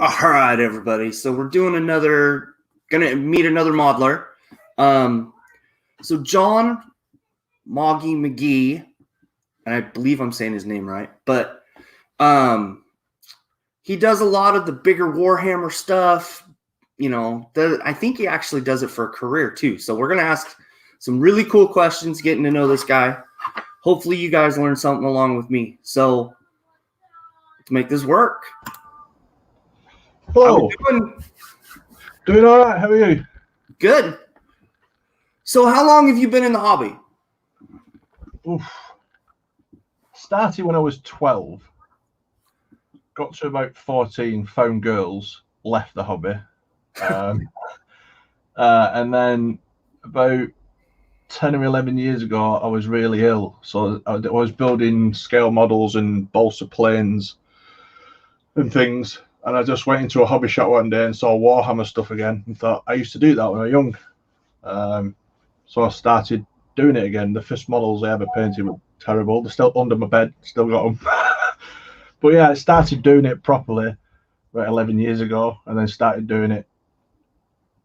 All right, everybody. So we're doing gonna meet another modeler. So John Moggy McGee, and I believe I'm saying his name right, but he does a lot of the bigger Warhammer stuff. I think he actually does it for a career too. So we're gonna ask some really cool questions, getting to know this guy. Hopefully, you guys learn something along with me. So to make this work. Hello. Doing all right. How are you? Good. So how long have you been in the hobby? Started when I was 12. Got to about 14, found girls, left the hobby. And then about 10 or 11 years ago, I was really ill. So I was building scale models and balsa planes and things. And I just went into a hobby shop one day and saw Warhammer stuff again and thought, I used to do that when I was young. So I started doing it again. The first models I ever painted were terrible. They're still under my bed, still got them. But yeah, I started doing it properly about 11 years ago and then started doing it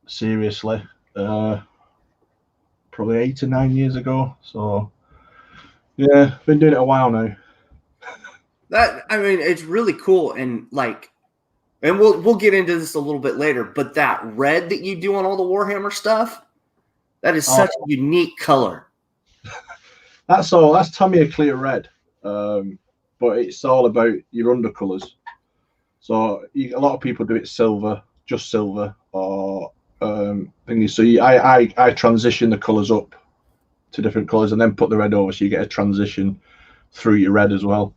seriously probably 8 or 9 years ago. So yeah, been doing it a while now. It's really cool, and we'll get into this a little bit later, but that red that you do on all the Warhammer stuff, that is such a unique color. That's Tamiya Clear Red, but it's all about your undercolors. So a lot of people do it silver, just silver, or thingy. So I transition the colors up to different colors and then put the red over, so you get a transition through your red as well.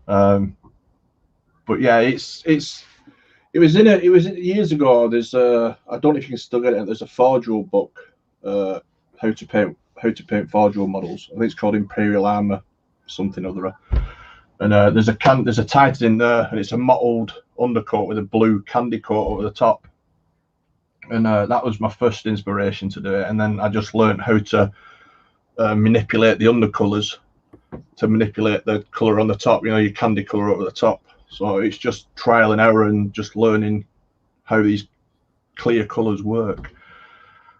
But yeah, it was years ago. There's I don't know if you can still get it. There's a Forge Rule book, how to paint Forge Rule models. I think it's called Imperial Armor, something or other. And there's a Titan in there, and it's a mottled undercoat with a blue candy coat over the top. And that was my first inspiration to do it. And then I just learned how to manipulate the undercolors to manipulate the color on the top. Your candy color over the top. So it's just trial and error and just learning how these clear colors work.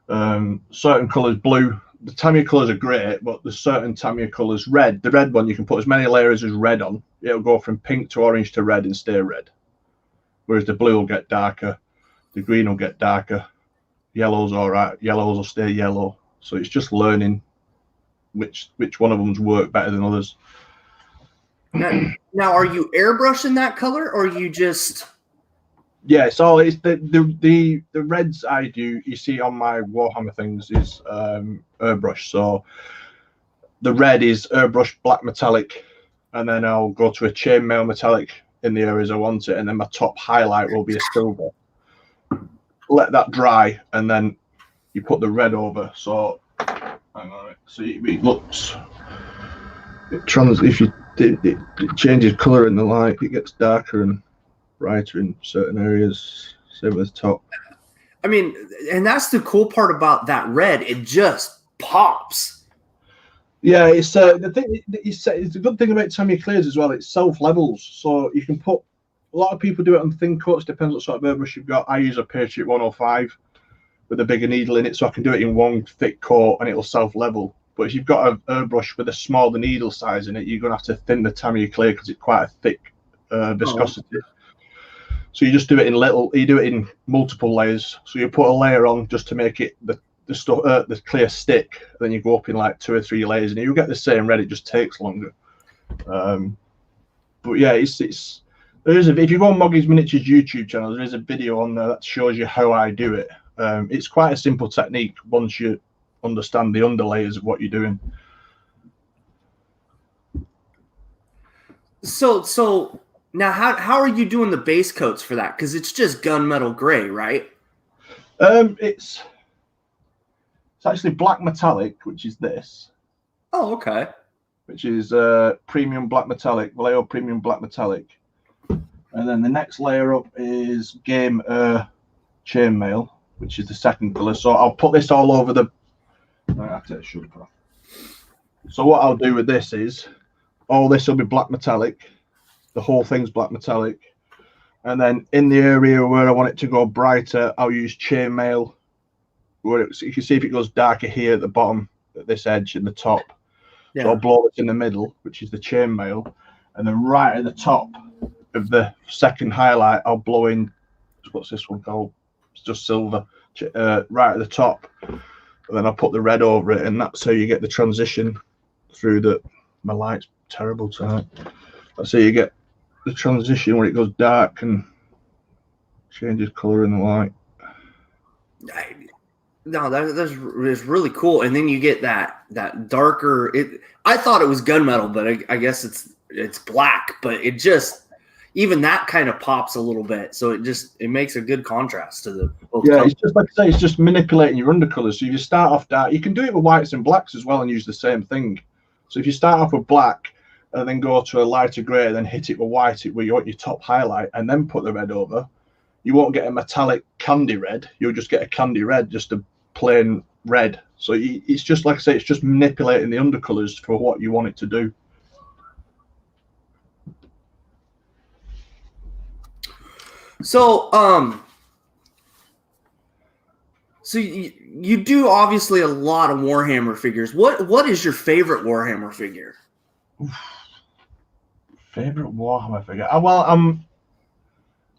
Certain colors, blue, the Tamiya colors are great, but there's certain Tamiya colors, red. The red one, you can put as many layers as red on. It'll go from pink to orange to red and stay red. Whereas the blue will get darker, the green will get darker, yellow's all right, yellows will stay yellow. So it's just learning which one of them's work better than others. Now, are you airbrushing that color, or are you just? Yeah, so it's the reds I do. You see on my Warhammer things is airbrush. So the red is airbrush black metallic, and then I'll go to a chainmail metallic in the areas I want it, and then my top highlight will be a silver. Let that dry, and then you put the red over. So hang on, so it looks. It changes color in the light. It gets darker and brighter in certain areas. Same with the top. And that's the cool part about that red. It just pops. Yeah, it's the thing. It's a good thing about Tamiya Clears as well. It self levels, so you can put. A lot of people do it on thin coats. Depends what sort of airbrush you've got. I use a Patriot 105 with a bigger needle in it, so I can do it in one thick coat and it'll self level. But if you've got an airbrush with a smaller needle size in it, you're gonna have to thin the Tamiya Clear because it's quite a thick viscosity. Oh. So you just do it in you do it in multiple layers. So you put a layer on just to make it the clear stick, and then you go up in like 2 or 3 layers, and you get the same red. It just takes longer. But yeah, if you go on Moggy's Miniatures YouTube channel, there is a video on there that shows you how I do it. It's quite a simple technique once you understand the underlayers of what you're doing. So now how are you doing the base coats for that? Because it's just gunmetal gray, right? It's actually black metallic, which is this. Oh, okay. Which is premium black metallic, Vallejo premium black metallic. And then the next layer up is Game chainmail, which is the second color. So I'll put this all over the. So what I'll do with this is all this will be black metallic. The whole thing's black metallic. And then in the area where I want it to go brighter, I'll use chainmail. You can see if it goes darker here at the bottom, at this edge and the top. Yeah. So I'll blow it in the middle, which is the chainmail. And then right at the top of the second highlight, I'll blow in, what's this one called? It's just silver, right at the top. And then I'll put the red over it, and that's how you get the transition through the, my light's terrible tonight. That's how you get the transition where it goes dark and changes color in the light. No, that's really cool. And then you get that darker. I thought it was gunmetal, but I guess it's black. But it just, even that kind of pops a little bit. So it makes a good contrast to the both colors. It's just like I say, it's just manipulating your undercolors. So if you start off dark, you can do it with whites and blacks as well and use the same thing. So if you start off with black and then go to a lighter grey, and then hit it with white where you want your top highlight, and then put the red over, you won't get a metallic candy red. You'll just get a candy red, just a plain red. So it's just like I say, it's just manipulating the undercolors for what you want it to do. So so you do obviously a lot of Warhammer figures. What is your favorite Warhammer figure? Favorite Warhammer figure? Well,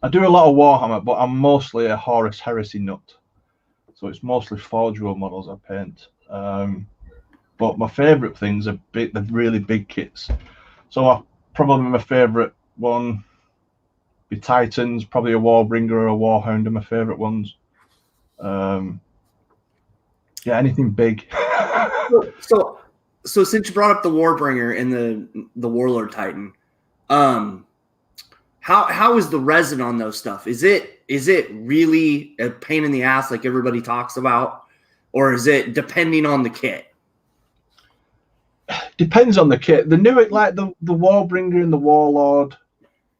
I do a lot of Warhammer, but I'm mostly a Horus Heresy nut. So it's mostly Forge World models I paint. But my favourite things are the really big kits. So probably my favourite one be Titans, probably a Warbringer or a Warhound are my favourite ones. Yeah, anything big. So since you brought up the Warbringer and the Warlord Titan, how is the resin on those stuff? Is it really a pain in the ass like everybody talks about, or is it depending on the kit? Depends on the kit. The new, like the Warbringer and the Warlord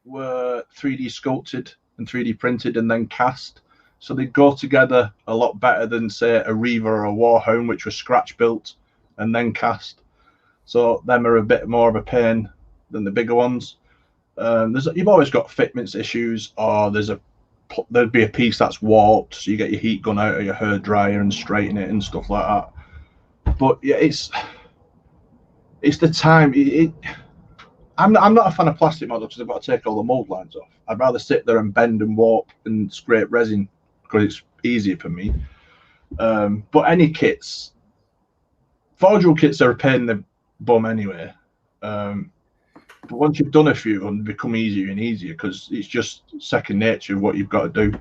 were 3D sculpted and 3D printed and then cast, so they go together a lot better than say a Reaver or a Warhound, which was scratch built and then cast. So them are a bit more of a pain than the bigger ones. You've always got fitments issues, or there'd be a piece that's warped, so you get your heat gun out of your hair dryer and straighten it and stuff like that. But yeah, it's the time. I'm not a fan of plastic models because I've got to take all the mold lines off. I'd rather sit there and bend and warp and scrape resin because it's easier for me. But any kits, Forge World kits are a pain in the bum anyway. But once you've done a few of them, they become easier and easier because it's just second nature of what you've got to do.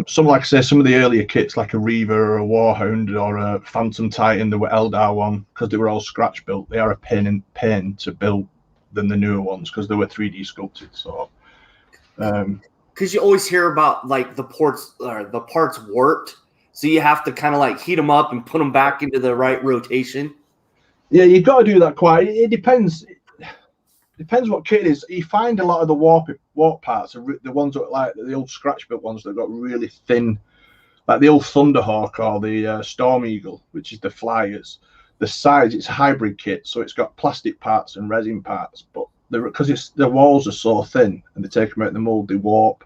Some, like I say, some of the earlier kits, like a Reaver or a Warhound or a Phantom Titan, the Eldar one, because they were all scratch built, they are a pain to build than the newer ones because they were 3D sculpted. So, because you always hear about like the parts warped, so you have to kind of like heat them up and put them back into the right rotation. Yeah, you've got to do that quite. It depends. Depends what kit it is. You find a lot of the warp parts are the ones that like the old scratch built ones that got really thin, like the old Thunderhawk or the Storm Eagle, which is the flyers. The size, it's a hybrid kit, so it's got plastic parts and resin parts, but because the walls are so thin and they take them out of the mold, they warp.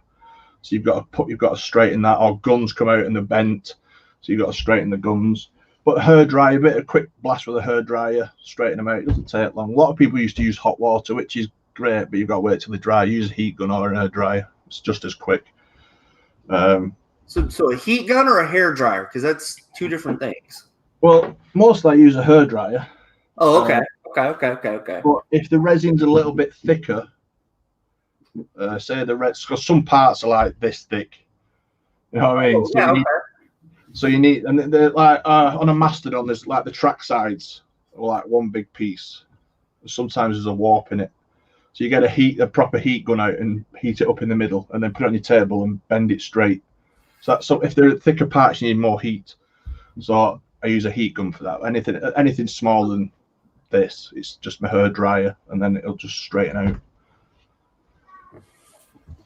So you've got to straighten that. Or guns come out and they're bent, so you've got to straighten the guns. But a hair dryer, a bit of quick blast with a hair dryer, straighten them out. It doesn't take long. A lot of people used to use hot water, which is great, but you've got to wait till they dry. Use a heat gun or a hair dryer. It's just as quick. So a heat gun or a hair dryer? Because that's two different things. Well, mostly I use a hair dryer. Oh, okay. Okay. But if the resin's a little bit thicker, say the red, because some parts are like this thick. You know what I mean? Oh, yeah, So you need, and they're like on a Mastodon, there's like the track sides or like one big piece. Sometimes there's a warp in it, so you get a proper heat gun out and heat it up in the middle, and then put it on your table and bend it straight. So if they're thicker parts, you need more heat. So I use a heat gun for that. Anything smaller than this, it's just my hair dryer, and then it'll just straighten out.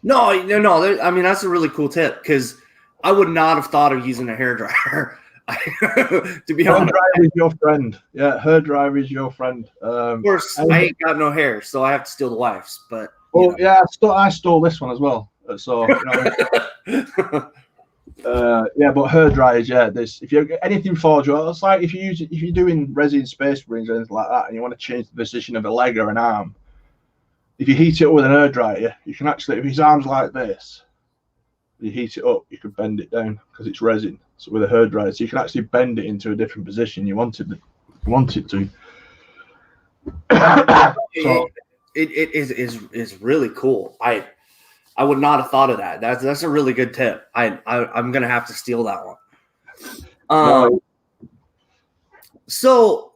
No. I mean, that's a really cool tip because I would not have thought of using a hairdryer. To be honest, hairdryer is your friend. Yeah, hairdryer is your friend. Of course, I ain't got no hair, so I have to steal the wife's. But Well, yeah, I stole this one as well. So, yeah, but hair dryers, yeah. This if you anything forge, it's like if you're doing resin space rings or anything like that, and you want to change the position of a leg or an arm, if you heat it up with an hair dryer, you can actually, if his arm's like this, you heat it up, you can bend it down because it's resin. So with a hair dryer, so you can actually bend it into a different position you want it to. So it is really cool. I would not have thought of that. That's a really good tip. I'm gonna have to steal that one. No. So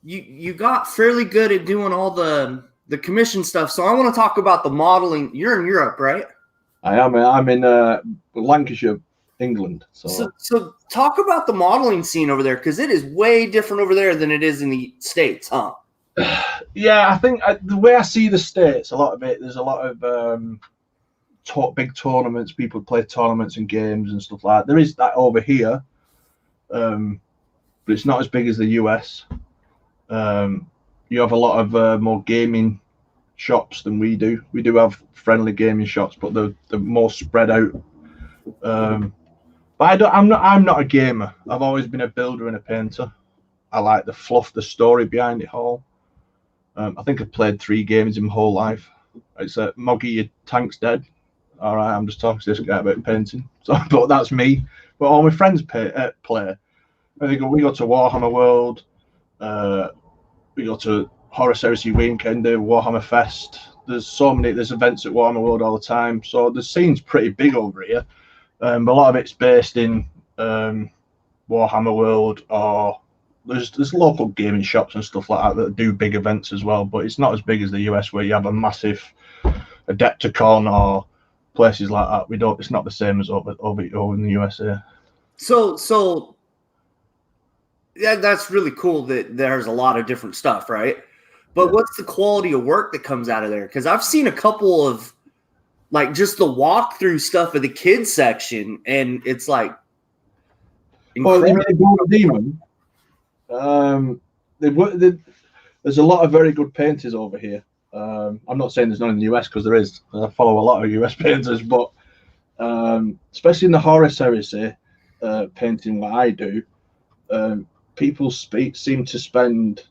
you got fairly good at doing all the commission stuff. So I want to talk about the modeling. You're in Europe, right? I am. I'm in Lancashire, England. So talk about the modeling scene over there, because it is way different over there than it is in the States, huh? Yeah, I think the way I see the States, a lot of it, there's a lot of big tournaments. People play tournaments and games and stuff like that. There is that over here, but it's not as big as the US. You have a lot of more gaming shops than we do. We do have friendly gaming shops, but they're more spread out. But I'm not a gamer. I've always been a builder and a painter. I like the fluff, the story behind it all. I think I've played 3 games in my whole life. It's a moggy, your tank's dead. All right, I'm just talking to this guy about painting. So, but that's me. But all my friends play. We go to Warhammer World. We go to Horus Heresy Weekend, Warhammer Fest. There's events at Warhammer World all the time. So the scene's pretty big over here. But a lot of it's based in Warhammer World, or there's local gaming shops and stuff like that do big events as well. But it's not as big as the US, where you have a massive Adepticon or places like that. It's not the same as over in the USA. So yeah, that's really cool that there's a lot of different stuff, right? But what's the quality of work that comes out of there? Because I've seen a couple of, like, just the walkthrough stuff of the kids section, and it's like incredible. Well, Demon. There's a lot of very good painters over here. I'm not saying there's none in the US, because there is. I follow a lot of US painters, but especially in the Horus Heresy painting, what I do, people seem to spend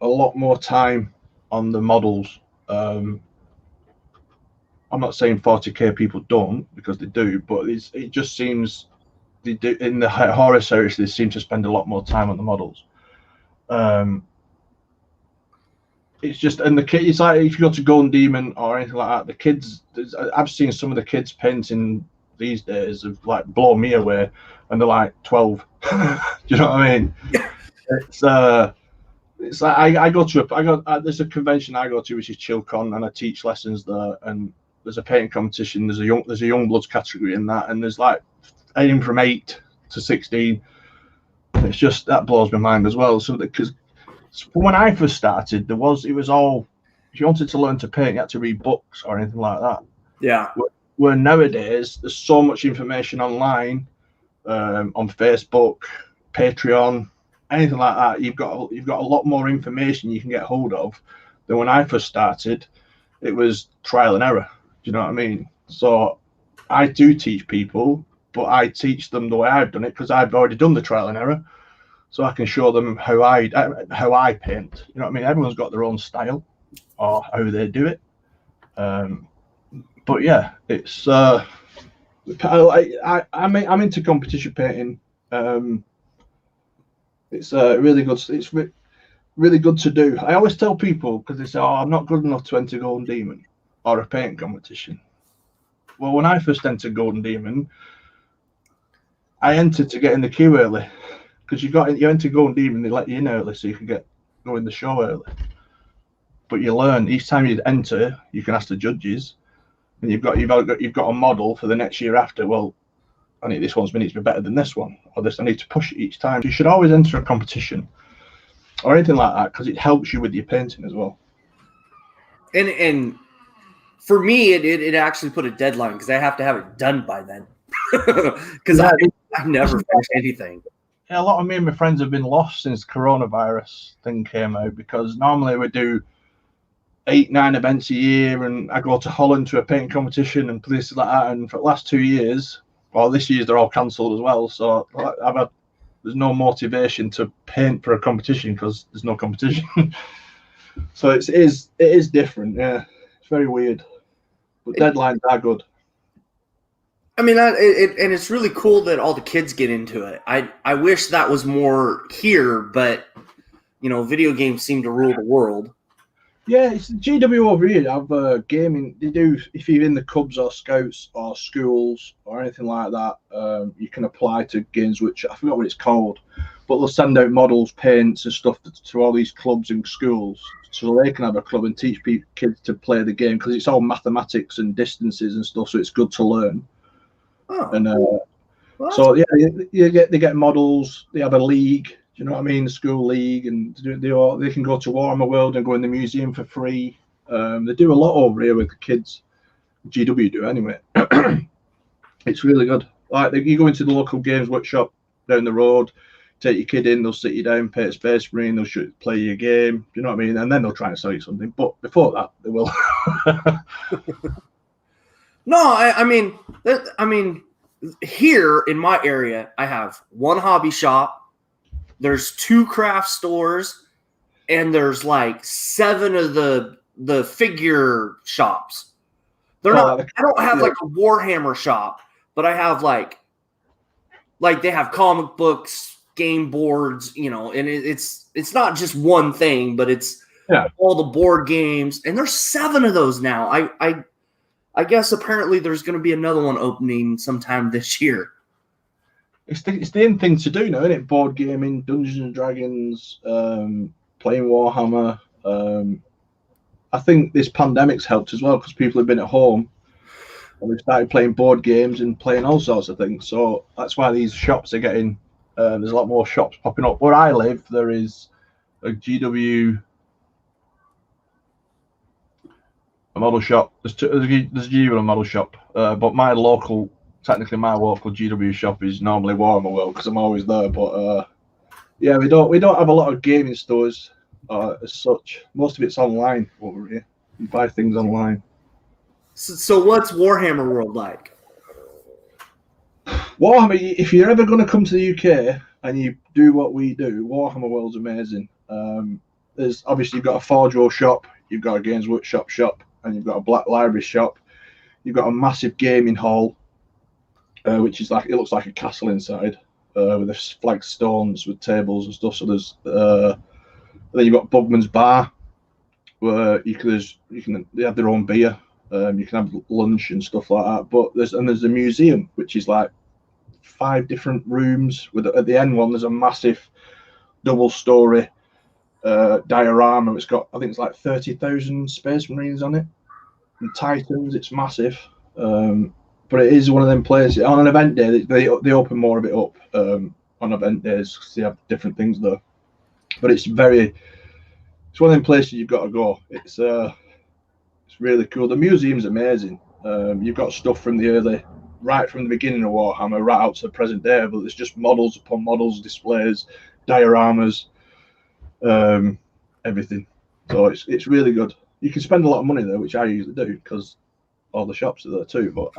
a lot more time on the models. I'm not saying 40k people don't, because they do, but it just seems they do. In the Horus Heresy, they seem to spend a lot more time on the models. It's just, and the kids, it's like if you go to Golden Demon or anything like that, the kids, I've seen some of the kids painting these days have like blow me away, and they're like 12. Do you know what I mean? It's like there's a convention I go to, which is Chilcon, and I teach lessons there, and there's a painting competition. There's a young bloods category in that, and there's like aiming from 8 to 16. It's just, that blows my mind as well. So because when I first started, it was all, if you wanted to learn to paint, you had to read books or anything like that. Yeah. Where nowadays there's so much information online, on Facebook, Patreon, anything like that. You've got a lot more information you can get hold of than when I first started. It was trial and error. Do you know what I mean? So I do teach people, but I teach them the way I've done it, because I've already done the trial and error. So I can show them how I paint. You know what I mean? Everyone's got their own style or how they do it. But yeah, it's I'm into competition painting. It's really good. It's really good to do. I always tell people, because they say, "Oh, I'm not good enough to enter Golden Demon or a painting competition." Well, when I first entered Golden Demon, I entered to get in the queue early, because you enter Golden Demon, they let you in early so you can go in the show early. But you learn each time you enter, you can ask the judges, and you've got a model for the next year after. Well, I need this one's needs to be better than this one, or this I need to push it each time. You should always enter a competition or anything like that, because it helps you with your painting as well. And for me, it actually put a deadline, because I have to have it done by then. Because I never finish anything. Yeah, a lot of me and my friends have been lost since the coronavirus thing came out, because normally we do 8-9 events a year, and I go to Holland to a painting competition and places like that. And for the last 2 years, well, this year they're all cancelled as well. So there's no motivation to paint for a competition because there's no competition. So it is different. Yeah, it's very weird, but deadlines are good. I mean, and it's really cool that all the kids get into it. I wish that was more here, but video games seem to rule the world. Yeah, it's GW over here. I've gaming. They do, if you're in the Cubs or Scouts or schools or anything like that, you can apply to Games which I forgot what it's called, but they'll send out models, paints, and stuff to all these clubs and schools, so they can have a club and teach kids to play the game, because it's all mathematics and distances and stuff. So it's good to learn. Oh. And Well, so yeah, they get models. They have a league. You know what I mean? The school league, and they can go to Warhammer World and go in the museum for free. They do a lot over here with the kids. GW do anyway. It's really good. Like you go into the local games workshop down the road, take your kid in, they'll sit you down, pay a Space Marine, they'll play your game. You know what I mean? And then they'll try and sell you something. But before that, they will. No, I mean, here in my area, I have one hobby shop. There's 2 craft stores, and there's like 7 of the figure shops. They're not. I don't have like a Warhammer shop, but I have like they have comic books, game boards, and it's not just one thing, but it's all the board games, and there's 7 of those now. I guess apparently there's going to be another one opening sometime this year. It's the end thing to do now, isn't it? Board gaming, Dungeons and Dragons, playing Warhammer. I think this pandemic's helped as well, because people have been at home and they've started playing board games and playing all sorts of things. So that's why these shops are getting. There's a lot more shops popping up. Where I live, there is a GW. A model shop. There's a GW and a model shop, but my local GW shop is normally Warhammer World, because I'm always there. But yeah, we don't have a lot of gaming stores as such. Most of it's online over here. You buy things online. So what's Warhammer World like? Warhammer, if you're ever going to come to the UK and you do what we do, Warhammer World's amazing. There's obviously, you've got a Forge World shop, you've got a Games Workshop shop, and you've got a Black Library shop. You've got a massive gaming hall, which is it looks like a castle inside, with the flagstones with tables and stuff. So there's then you've got Bugman's Bar, where they have their own beer. You can have lunch and stuff like that. But there's a museum, which is like 5 different rooms. At the end one, there's a massive double-story diorama. It's got, I think it's like 30,000 Space Marines on it, and Titans. It's massive. But it is one of them places. On an event day, they open more of it up on event days, because they have different things there. But it's one of them places you've got to go. It's really cool. The museum's amazing. You've got stuff from right from the beginning of Warhammer right out to the present day. But there's just models upon models, displays, dioramas, everything. So it's really good. You can spend a lot of money there, which I usually do, because all the shops are there too. But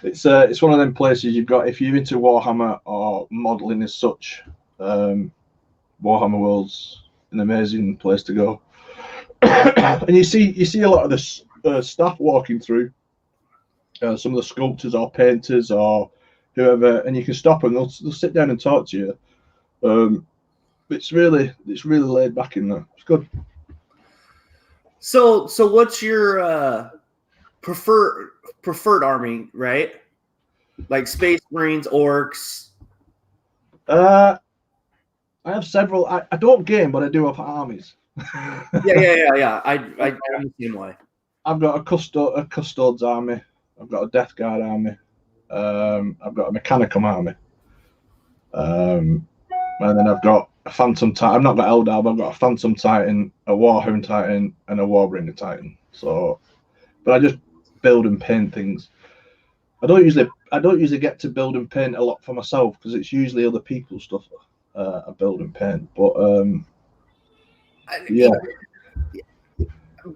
it's one of them places you've got, if you're into Warhammer or modeling as such. Warhammer World's an amazing place to go. And you see a lot of the staff walking through, some of the sculptors or painters or whoever, and you can stop them. They'll sit down and talk to you. It's really laid back in there. It's good. So what's your preferred army, right? Like Space Marines, Orcs? I have several. I don't game, but I do have armies. Yeah. I'm the same way. I've got a Custodes army. I've got a Death Guard army. I've got a Mechanicum army. And then I've got a Phantom Titan. I've not got Eldar, but I've got a Phantom Titan, a Warhound Titan, and a Warbringer Titan. So, but I just build and paint things. I don't usually get to build and paint a lot for myself, because it's usually other people's stuff I build and paint. But yeah,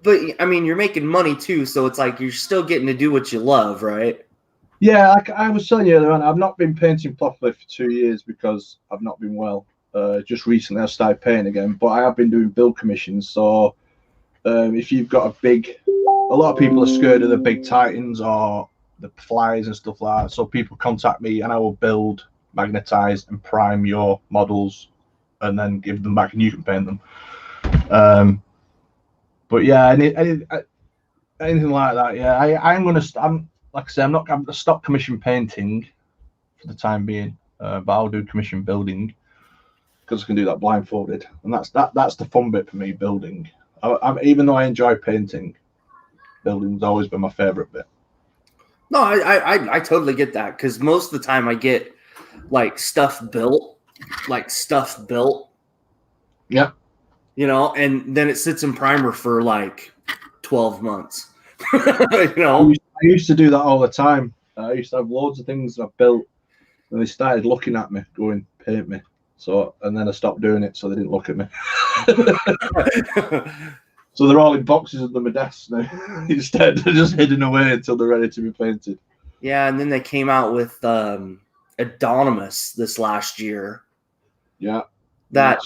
But I mean, you're making money too, so it's like you're still getting to do what you love, right? Yeah, I was telling you earlier on, I've not been painting properly for 2 years because I've not been well. Just recently I started painting again, but I have been doing build commissions. So if you've got a lot of people are scared of the big Titans or the flies and stuff like that. So people contact me and I will build, magnetize, and prime your models, and then give them back, and you can paint them. But yeah, anything like that. Yeah, I'm gonna. I'm like I say, I'm not. I'm gonna stop commission painting for the time being, but I'll do commission building because I can do that blindfolded, and that's the fun bit for me, building. Even though I enjoy painting, building's always been my favorite bit. No, I totally get that, because most of the time I get like stuff built. Yeah. You know, and then it sits in primer for like 12 months. You know, I used to do that all the time. I used to have loads of things I built, and they started looking at me, going, "Paint me." So, and then I stopped doing it, so they didn't look at me. So they're all in boxes under my desk now. Instead, they're just hidden away until they're ready to be painted. Yeah, and then they came out with Anonymous this last year. Yeah. That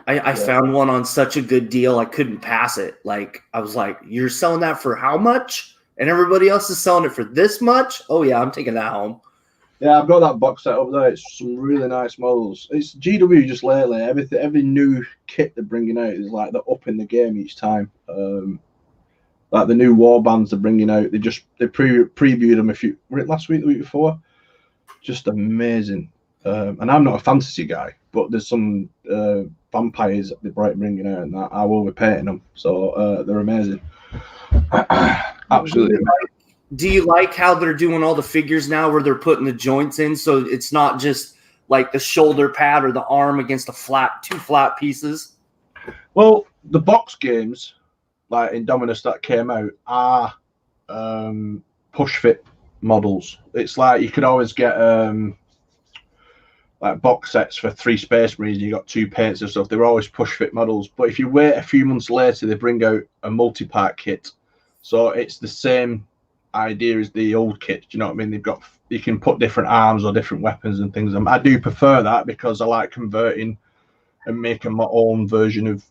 I found one on such a good deal, I couldn't pass it. Like, I was like, "You're selling that for how much? And everybody else is selling it for this much? Oh yeah, I'm taking that home." Yeah, I've got that box set up there. It's some really nice models. It's GW just lately. Every new kit they're bringing out is like they're up in the game each time. Like the new war bands they're bringing out, they previewed them were it last week, the week before? Just amazing. And I'm not a fantasy guy, but there's some vampires that they're bringing out, and that I will be painting them. So they're amazing. Absolutely. Do you like how they're doing all the figures now, where they're putting the joints in, so it's not just like the shoulder pad or the arm against two flat pieces? Well, the box games, like Indominus that came out, are push fit models. It's like you could always get like box sets for 3 Space Marines. You got 2 paints and stuff. They're always push fit models. But if you wait a few months later, they bring out a multi-part kit. So it's the same idea as the old kit. Do you know what I mean? You can put different arms or different weapons and things. I do prefer that because I like converting and making my own version of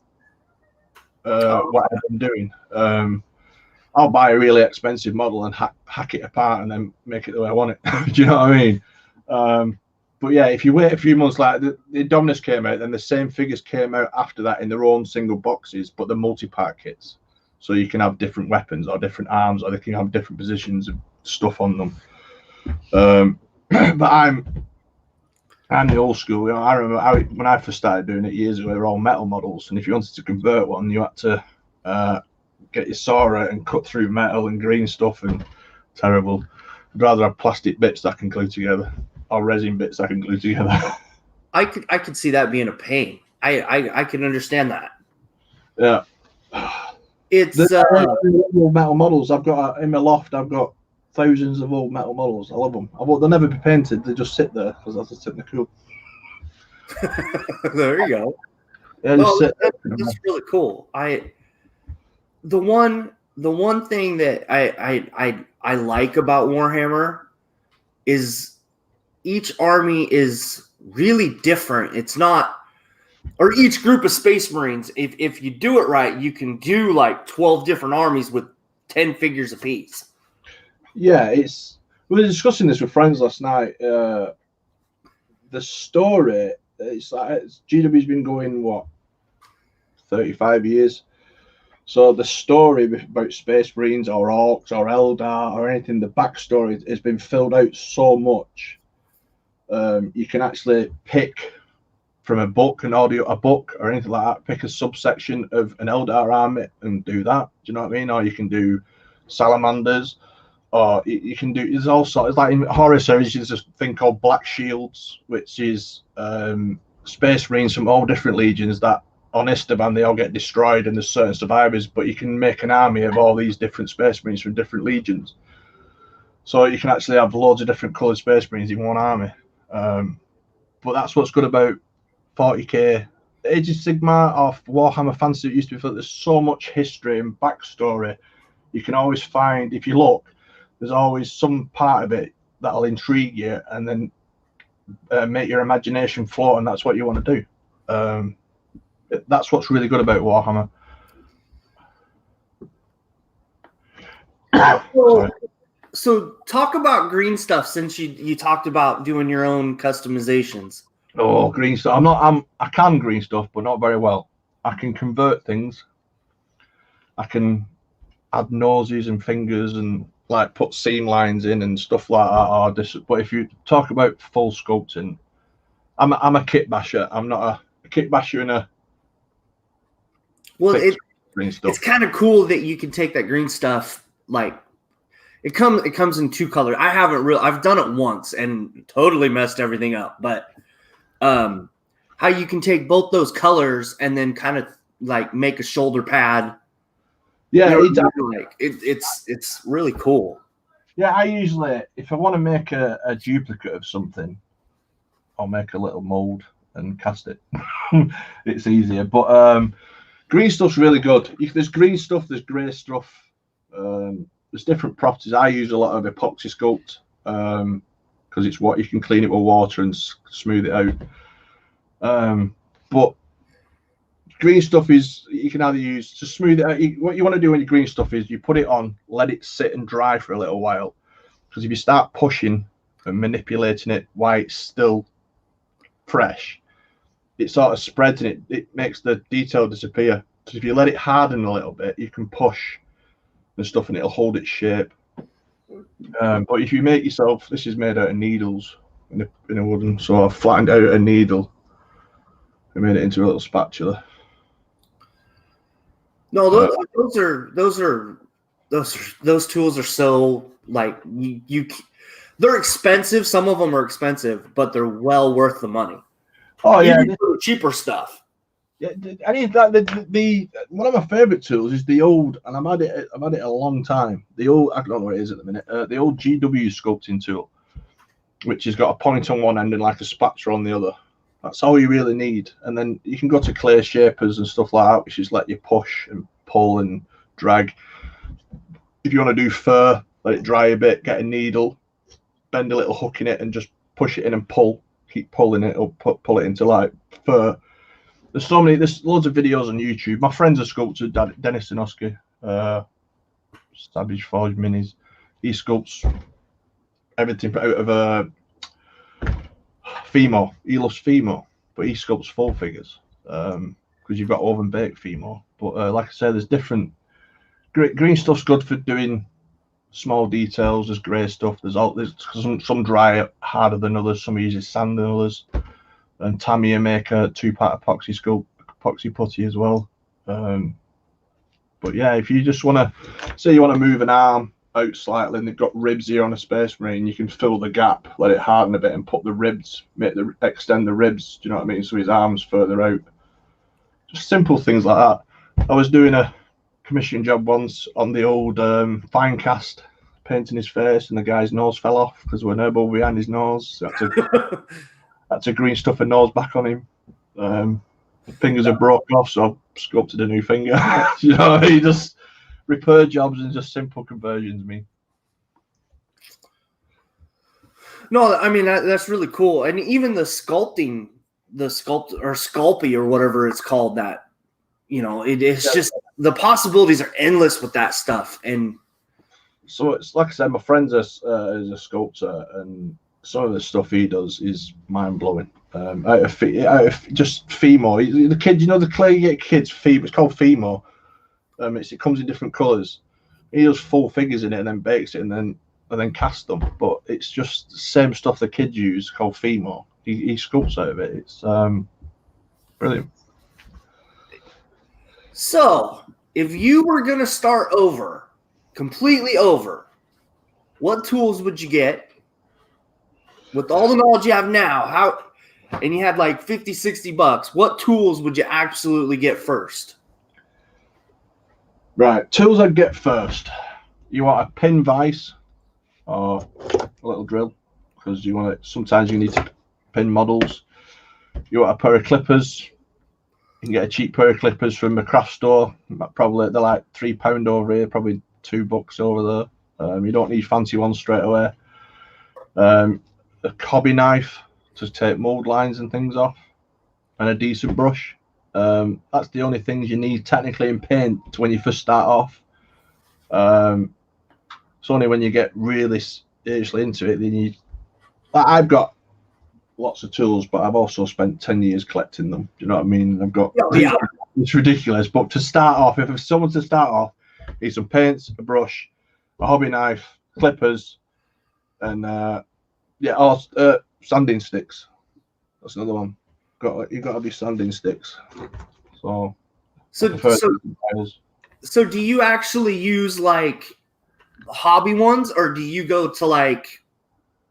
what I'm doing. I'll buy a really expensive model and hack it apart and then make it the way I want it. Do you know what I mean? But yeah, if you wait a few months, like the Dominus came out, then the same figures came out after that in their own single boxes, but the multi-part kits. So you can have different weapons or different arms, or they can have different positions of stuff on them. But I'm the old school. You know, I remember when I first started doing it years ago, they were all metal models, and if you wanted to convert one, you had to get your saw out and cut through metal and green stuff, and terrible. I'd rather have plastic bits that I can glue together, or resin bits I can glue together. I could see that being a pain. I can understand that. Yeah. It's old metal models. I've got in my loft. I've got thousands of old metal models. I love them. They'll never be painted. They just sit there because that's just cool. There you go. Yeah, that's really cool. The one thing that I like about Warhammer is each army is really different. It's not, or each group of Space Marines, if you do it right, you can do like 12 different armies with 10 figures apiece. Yeah, we were discussing this with friends last night. The story, GW's been going, what, 35 years? So the story about Space Marines or Orcs or Eldar or anything, the backstory has been filled out so much. You can actually pick from a book or anything like that, pick a subsection of an Eldar army and do that. Do you know what I mean? Or you can do salamanders, or you can do, there's all sorts. It's like in horror series, there's this thing called Black Shields, which is Space Marines from all different legions that on Esteban they all get destroyed and there's certain survivors, but you can make an army of all these different Space Marines from different legions. So you can actually have loads of different coloured Space Marines in one army. But that's what's good about 40k Age of Sigmar or Warhammer Fantasy, it used to be, there's so much history and backstory. You can always find, if you look, there's always some part of it that'll intrigue you and then make your imagination float, and that's what you want to do. That's what's really good about Warhammer. So talk about green stuff, since you talked about doing your own customizations. Oh, green stuff. I can green stuff, but not very well. I can convert things. I can add noses and fingers and like put seam lines in and stuff like that. But if you talk about full sculpting, I'm a kit basher. I'm not a kit basher in a. Well, it's kind of cool that you can take that green stuff, like it comes in 2 colors. I've done it once and totally messed everything up, but how you can take both those colors and then kind of like make a shoulder pad. Yeah, it's really cool. Yeah, I usually, if I want to make a duplicate of something, I'll make a little mold and cast it. It's easier. But green stuff's really good. There's green stuff, there's grey stuff. There's different properties. I use a lot of epoxy sculpt because it's what you can clean it with water and smooth it out. But green stuff is, you can either use to smooth it out. What you want to do when you green stuff is you put it on, let it sit and dry for a little while. Because if you start pushing and manipulating it while it's still fresh, it sort of spreads and it makes the detail disappear. So if you let it harden a little bit, you can push and stuff and it'll hold its shape. But if you make yourself, this is made out of needles in a wooden, so I've flattened out a needle and made it into a little spatula. No, those tools are so like they're expensive. Some of them are expensive, but they're well worth the money. Oh yeah, cheaper stuff. Yeah, I mean the one of my favorite tools is the old, and I've had it a long time. The old, I don't know what it is at the minute. The old GW sculpting tool, which has got a point on one end and like a spatula on the other. That's all you really need. And then you can go to clay shapers and stuff like that, which is let you push and pull and drag. If you want to do fur, let it dry a bit, get a needle, bend a little hook in it and just push it in and pull. Keep pulling it up, pull it into like fur. There's loads of videos on YouTube. My friend's a sculptor, Dennis Sinoski, Savage Forge Minis. He sculpts everything out of Fimo. He loves Fimo, but he sculpts full figures because you've got oven baked Fimo. But like I said, there's different. Green stuff's good for doing small details. There's grey stuff. There's some dry harder than others. Some uses sand than others. And Tamiya make a 2-part epoxy putty as well. But yeah, if you just want to say you want to move an arm out slightly and they've got ribs here on a Space Marine, you can fill the gap, let it harden a bit and put the ribs, extend the ribs, do you know what I mean, so his arm's further out. Just simple things like that. I was doing a commission job once on the old fine cast, painting his face, and the guy's nose fell off because there were an elbow behind his nose. So had to green stuff a nose back on him. Fingers are broken off, so I sculpted a new finger. You know, he just repair jobs and just simple conversions. No, I mean that's really cool, and even the sculpting, Sculpey or whatever it's called, that it's just the possibilities are endless with that stuff. And so it's like I said, my friend's is a sculptor, and some of the stuff he does is mind blowing. Out of just Fimo, the kids, the clay you get kids Fimo. It's called Fimo. It comes in different colours. He does full figures in it and then bakes it and then casts them. But it's just the same stuff the kids use called Fimo. He sculpts out of it. It's brilliant. So, if you were going to start over, completely over, what tools would you get? With all the knowledge you have now, and you had like $50-$60, what tools would you absolutely get first? Right, tools I'd get first. You want a pin vise or a little drill, because sometimes you need to pin models. You want a pair of clippers, You can get a cheap pair of clippers from a craft store. Probably they're like £3 over here, probably $2 over there. You don't need fancy ones straight away. A hobby knife to take mold lines and things off, and a decent brush. That's the only things you need technically in paint when you first start off. It's only when you get really seriously into it then you. I've got lots of tools, but I've also spent 10 years collecting them. Do you know what I mean? I've got it's ridiculous. But to start off, if someone to start off, need some paints, a brush, a hobby knife, clippers, and sanding sticks. That's another one. You got to be sanding sticks. So do you actually use like hobby ones, or do you go to like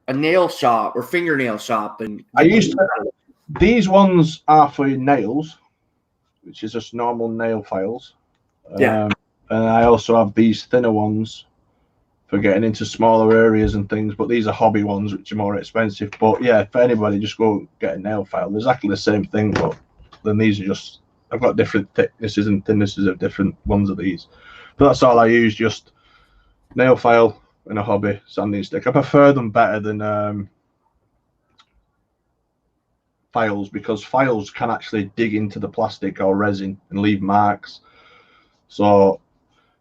a nail shop or fingernail shop? And these ones are for nails, which is just normal nail files. And I also have these thinner ones for getting into smaller areas and things, but these are hobby ones which are more expensive. But yeah, for anybody, just go get a nail file. They're exactly the same thing, but then these are just, I've got different thicknesses and thinnesses of different ones of these. But that's all I use, just nail file and a hobby sanding stick. I prefer them better than files, because files can actually dig into the plastic or resin and leave marks. So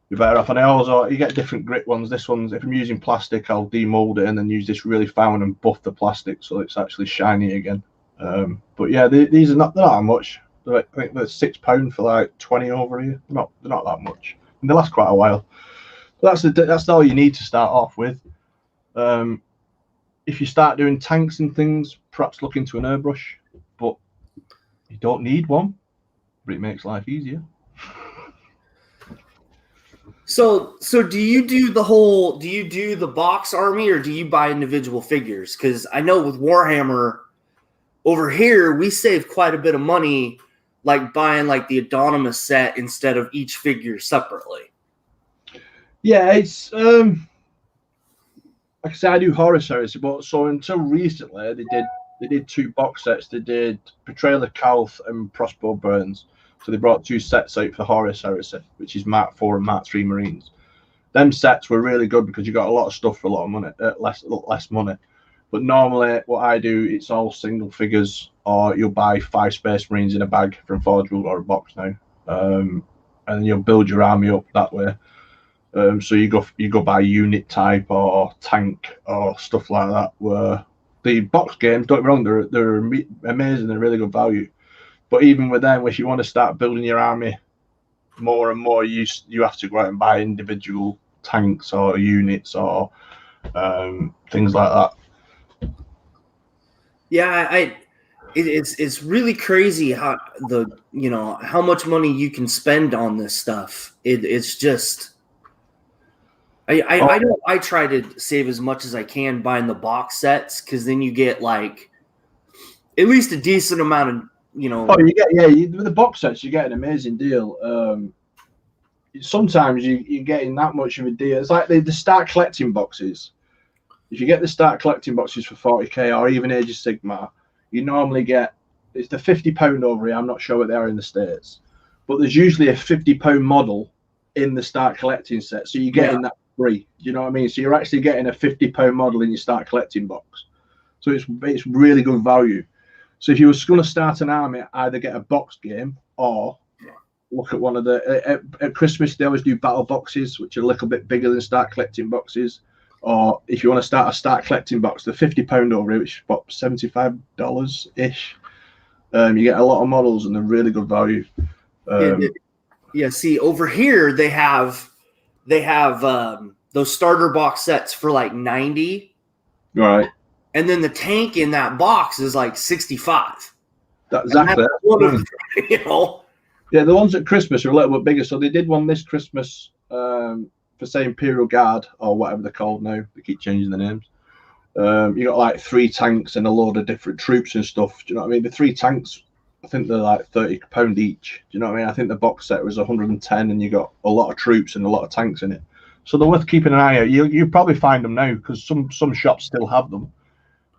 you're better off. And you get different grit ones. This one's, if I'm using plastic, I'll demold it and then use this really fine and buff the plastic so it's actually shiny again. But yeah, these are not, they're not that much. I think they're £6 for like 20 over here. They're not that much, and they last quite a while. But that's all you need to start off with. If you start doing tanks and things, perhaps look into an airbrush, but you don't need one, but it makes life easier. So do you do the box army, or do you buy individual figures? Because I know with Warhammer over here, we save quite a bit of money, like buying like the Anonymous set instead of each figure separately. Yeah, it's like I said, I do horror series, but so until recently they did 2 box sets. They did Betrayal of Calth and Prospero Burns. So they brought 2 sets out for horror series, which is Mark 4 and Mark 3 Marines. Them sets were really good because you got a lot of stuff for a lot of money, less money. But normally, what I do, it's all single figures, or you'll buy 5 Space Marines in a bag from Forge World or a box now, and you'll build your army up that way. So you go by unit type or tank or stuff like that. Where the box games, don't get me wrong, they're amazing, they're really good value. But even with them, if you want to start building your army more and more, you have to go out and buy individual tanks or units or things like that. Yeah, it's really crazy how how much money you can spend on this stuff. It's just I try to save as much as I can buying the box sets, because then you get like at least a decent amount of you get with the box sets you get an amazing deal. Sometimes you're getting that much of a deal. It's like the start collecting boxes. If you get the start collecting boxes for 40k or even Age of Sigmar, you normally get, it's the £50 over here. I'm not sure what they are in the States, but there's usually a £50 model in the start collecting set. So you're getting that free. Do you know what I mean? So you're actually getting a £50 model in your start collecting box. So it's really good value. So if you were going to start an army, either get a box game or look at one of the at Christmas they always do battle boxes, which are a little bit bigger than start collecting boxes. Or if you want to start a start collecting box, the £50 over here, which is about $75 ish. You get a lot of models and they're really good value. See, over here they have those starter box sets for like 90. Right. And then the tank in that box is like 65. Exactly. Yeah, the ones at Christmas are a little bit bigger. So they did one this Christmas for, say, Imperial Guard or whatever they're called now. They keep changing the names. You got like 3 tanks and a load of different troops and stuff. Do you know what I mean? The 3 tanks, I think they're like £30 each. Do you know what I mean? I think the box set was 110 and you got a lot of troops and a lot of tanks in it. So they're worth keeping an eye out. You probably find them now because some shops still have them.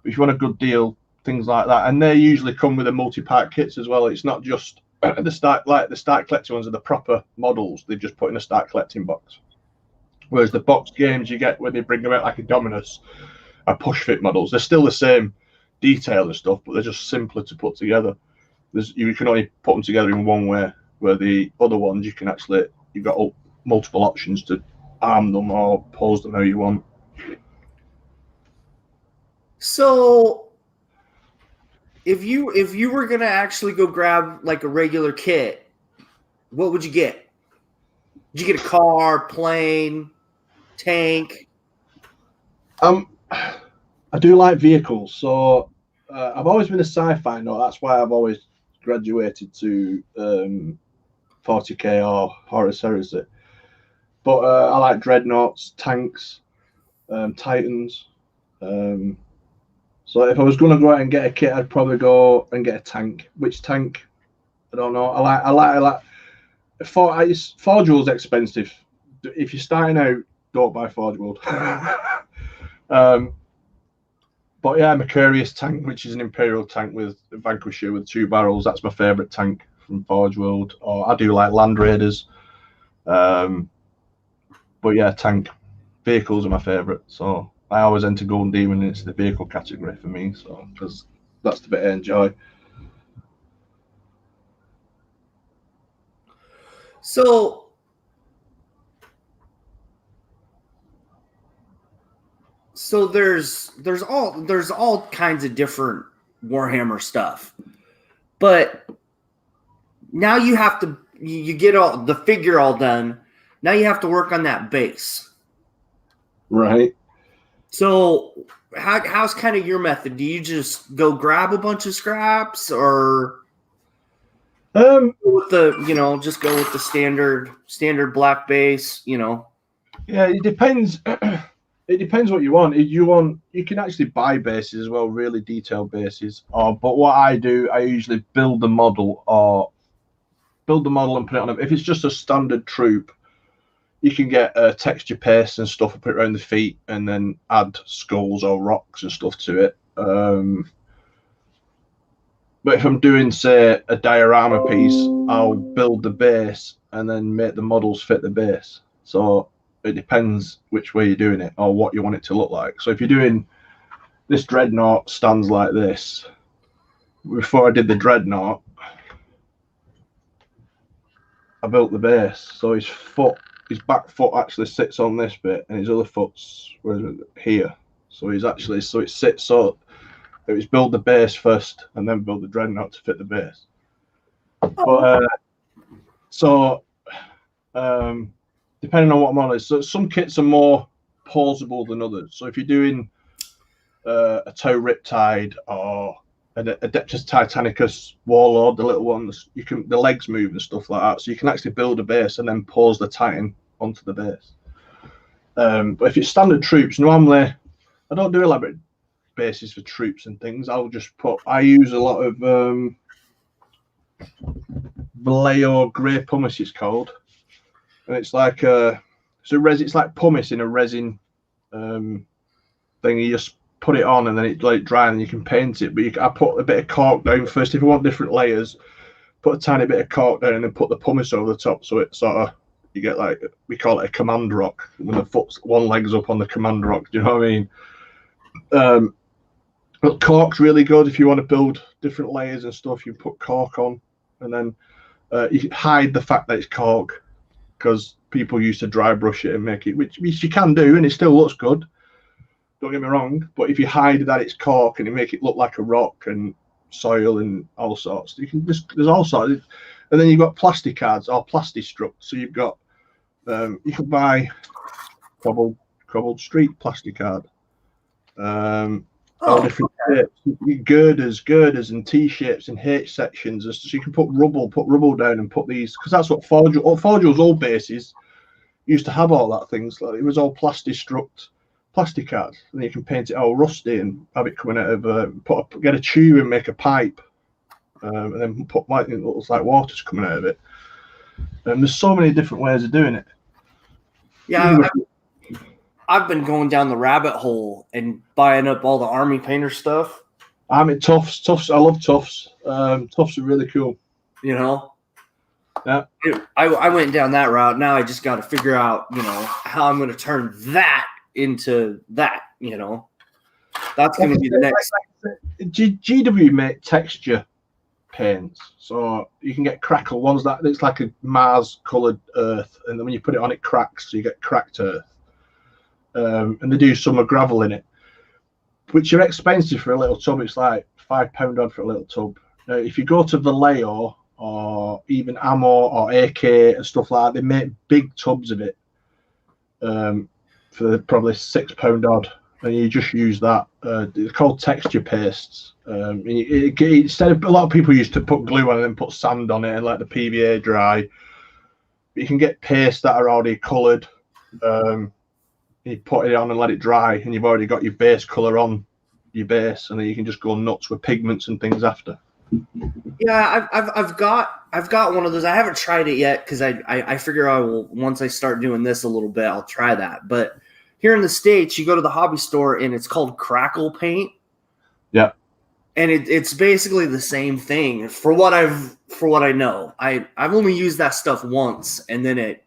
But if you want a good deal, things like that. And they usually come with a multi-pack kits as well. It's not just the start collecting ones are the proper models. They just put in a start collecting box. Whereas the box games you get when they bring them out like a Dominus are push fit models. They're still the same detail and stuff, but they're just simpler to put together. You can only put them together in one way. Where the other ones you've got multiple options to arm them or pose them how you want. So if you were gonna actually go grab like a regular kit, what would you get? Did you get a car, plane, tank? I do like vehicles, so I've always been a sci-fi nut. That's why I've always graduated to 40k or Horus Heresy. But I like dreadnoughts, tanks, Titans. So if I was going to go out and get a kit, I'd probably go and get a tank. Which tank? I don't know. I like. Forge World's expensive. If you're starting out, don't buy Forge World. But yeah, Mercurius tank, which is an Imperial tank with a Vanquisher with 2 barrels. That's my favourite tank from Forge World. Or I do like Land Raiders. But yeah, tank vehicles are my favourite. So I always enter Golden Demon, and it's the vehicle category for me. So because that's the bit I enjoy. So there's all kinds of different Warhammer stuff, but now you have to you get all the figure all done. Now you have to work on that base, right? So how's kind of your method? Do you just go grab a bunch of scraps, or with the just go with the standard black base? Yeah, it depends. It depends what you want. If you can actually buy bases as well, really detailed bases. But what I do, I usually build the model and put it on them. If it's just a standard troop, you can get texture paste and stuff and put it around the feet, and then add skulls or rocks and stuff to it. But if I'm doing, say, a diorama piece, I'll build the base and then make the models fit the base. So it depends which way you're doing it or what you want it to look like. So if you're doing this dreadnought stands like this, before I did the dreadnought, I built the base. So his back foot actually sits on this bit, and his other foot's here. So it sits so it was build the base first and then build the dreadnought to fit the base. But depending on what model is, so some kits are more pausable than others. So if you're doing a Toe Riptide or an Adeptus Titanicus Warlord, the little ones, the legs move and stuff like that. So you can actually build a base and then pause the Titan onto the base. But if it's standard troops, normally I don't do elaborate bases for troops and things. I use a lot of Vallejo grey pumice, it's called. And it's like it's like pumice in a resin thing. You just put it on and then it like dry and you can paint it. But I put a bit of cork down first. If you want different layers, put a tiny bit of cork down and then put the pumice over the top. So it sort of, you get like, we call it a command rock when the foot's one leg's up on the command rock. Do you know what I mean? But cork's really good if you want to build different layers and stuff. You put cork on and then you can hide the fact that it's cork, because people used to dry brush it and make it, which you can do, and it still looks good. Don't get me wrong, but if you hide that it's cork and you make it look like a rock and soil and all sorts, there's all sorts. And then you've got plastic cards or plastistruct. So you've got you can buy cobbled street plastic card. All different shapes, girders and T-shapes and H sections. So you can put rubble down and put these, because that's what Forge World's old bases used to have, all that things. Like it was all plastistruct plastic card, and you can paint it all rusty and have it coming out of get a tube and make a pipe, and then put like it looks like water's coming out of it. And there's so many different ways of doing it. Yeah, I've been going down the rabbit hole and buying up all the army painter stuff. I mean, Tufts. I love Tufts. Tufts are really cool. Yeah. I went down that route. Now I just got to figure out, how I'm going to turn that into that, That's going to be the next. GW make texture paints, so you can get crackle ones that it's like a Mars coloured earth, and then when you put it on, it cracks, so you get cracked earth. And they do summer gravel in it, which are expensive for a little tub. It's like £5 odd for a little tub. If you go to Vallejo or even Ammo or AK and stuff like that, they make big tubs of it for probably £6 odd, and you just use that. They're called texture pastes. Instead of, a lot of people used to put glue on and then put sand on it and let the PVA dry. But you can get pastes that are already coloured. You put it on and let it dry, and you've already got your base colour on your base, and then you can just go nuts with pigments and things after. Yeah, I've got one of those. I haven't tried it yet because I figure I will, once I start doing this a little bit, I'll try that. But here in the States, you go to the hobby store and it's called crackle paint. Yeah. And it's basically the same thing for what I know. I've only used that stuff once, and then it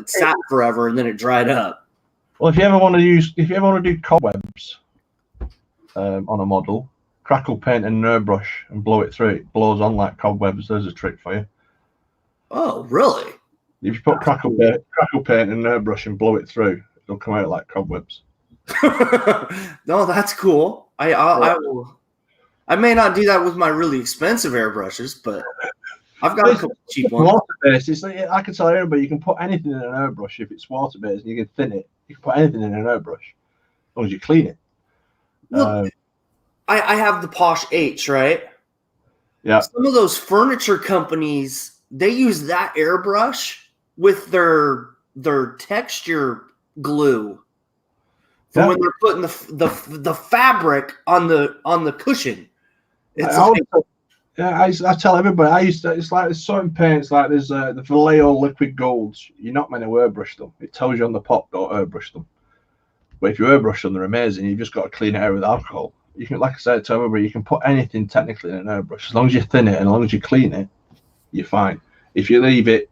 sat forever and then it dried up. Well, if you ever want to do cobwebs on a model, crackle paint and an airbrush and blow it through. It blows on like cobwebs. There's a trick for you. Oh, really? If you put crackle paint and an airbrush and blow it through, it'll come out like cobwebs. No, that's cool. I may not do that with my really expensive airbrushes, but I've got a couple cheap ones. Water-based. It's like, I can tell everybody you can put anything in an airbrush if it's water-based, and you can thin it. You can put anything in an airbrush as long as you clean it. Look, I have the Posh H, right? Yeah. Some of those furniture companies, they use that airbrush with their texture glue for when they're putting the fabric on the cushion. I tell everybody, it's like there's certain paints, like there's the Vallejo liquid golds. You're not meant to airbrush them. It tells you on the pot, don't airbrush them. But if you airbrush them, they're amazing. You've just got to clean it out with alcohol. You can, like I said, tell everybody, you can put anything technically in an airbrush. As long as you thin it and as long as you clean it, you're fine. If you leave it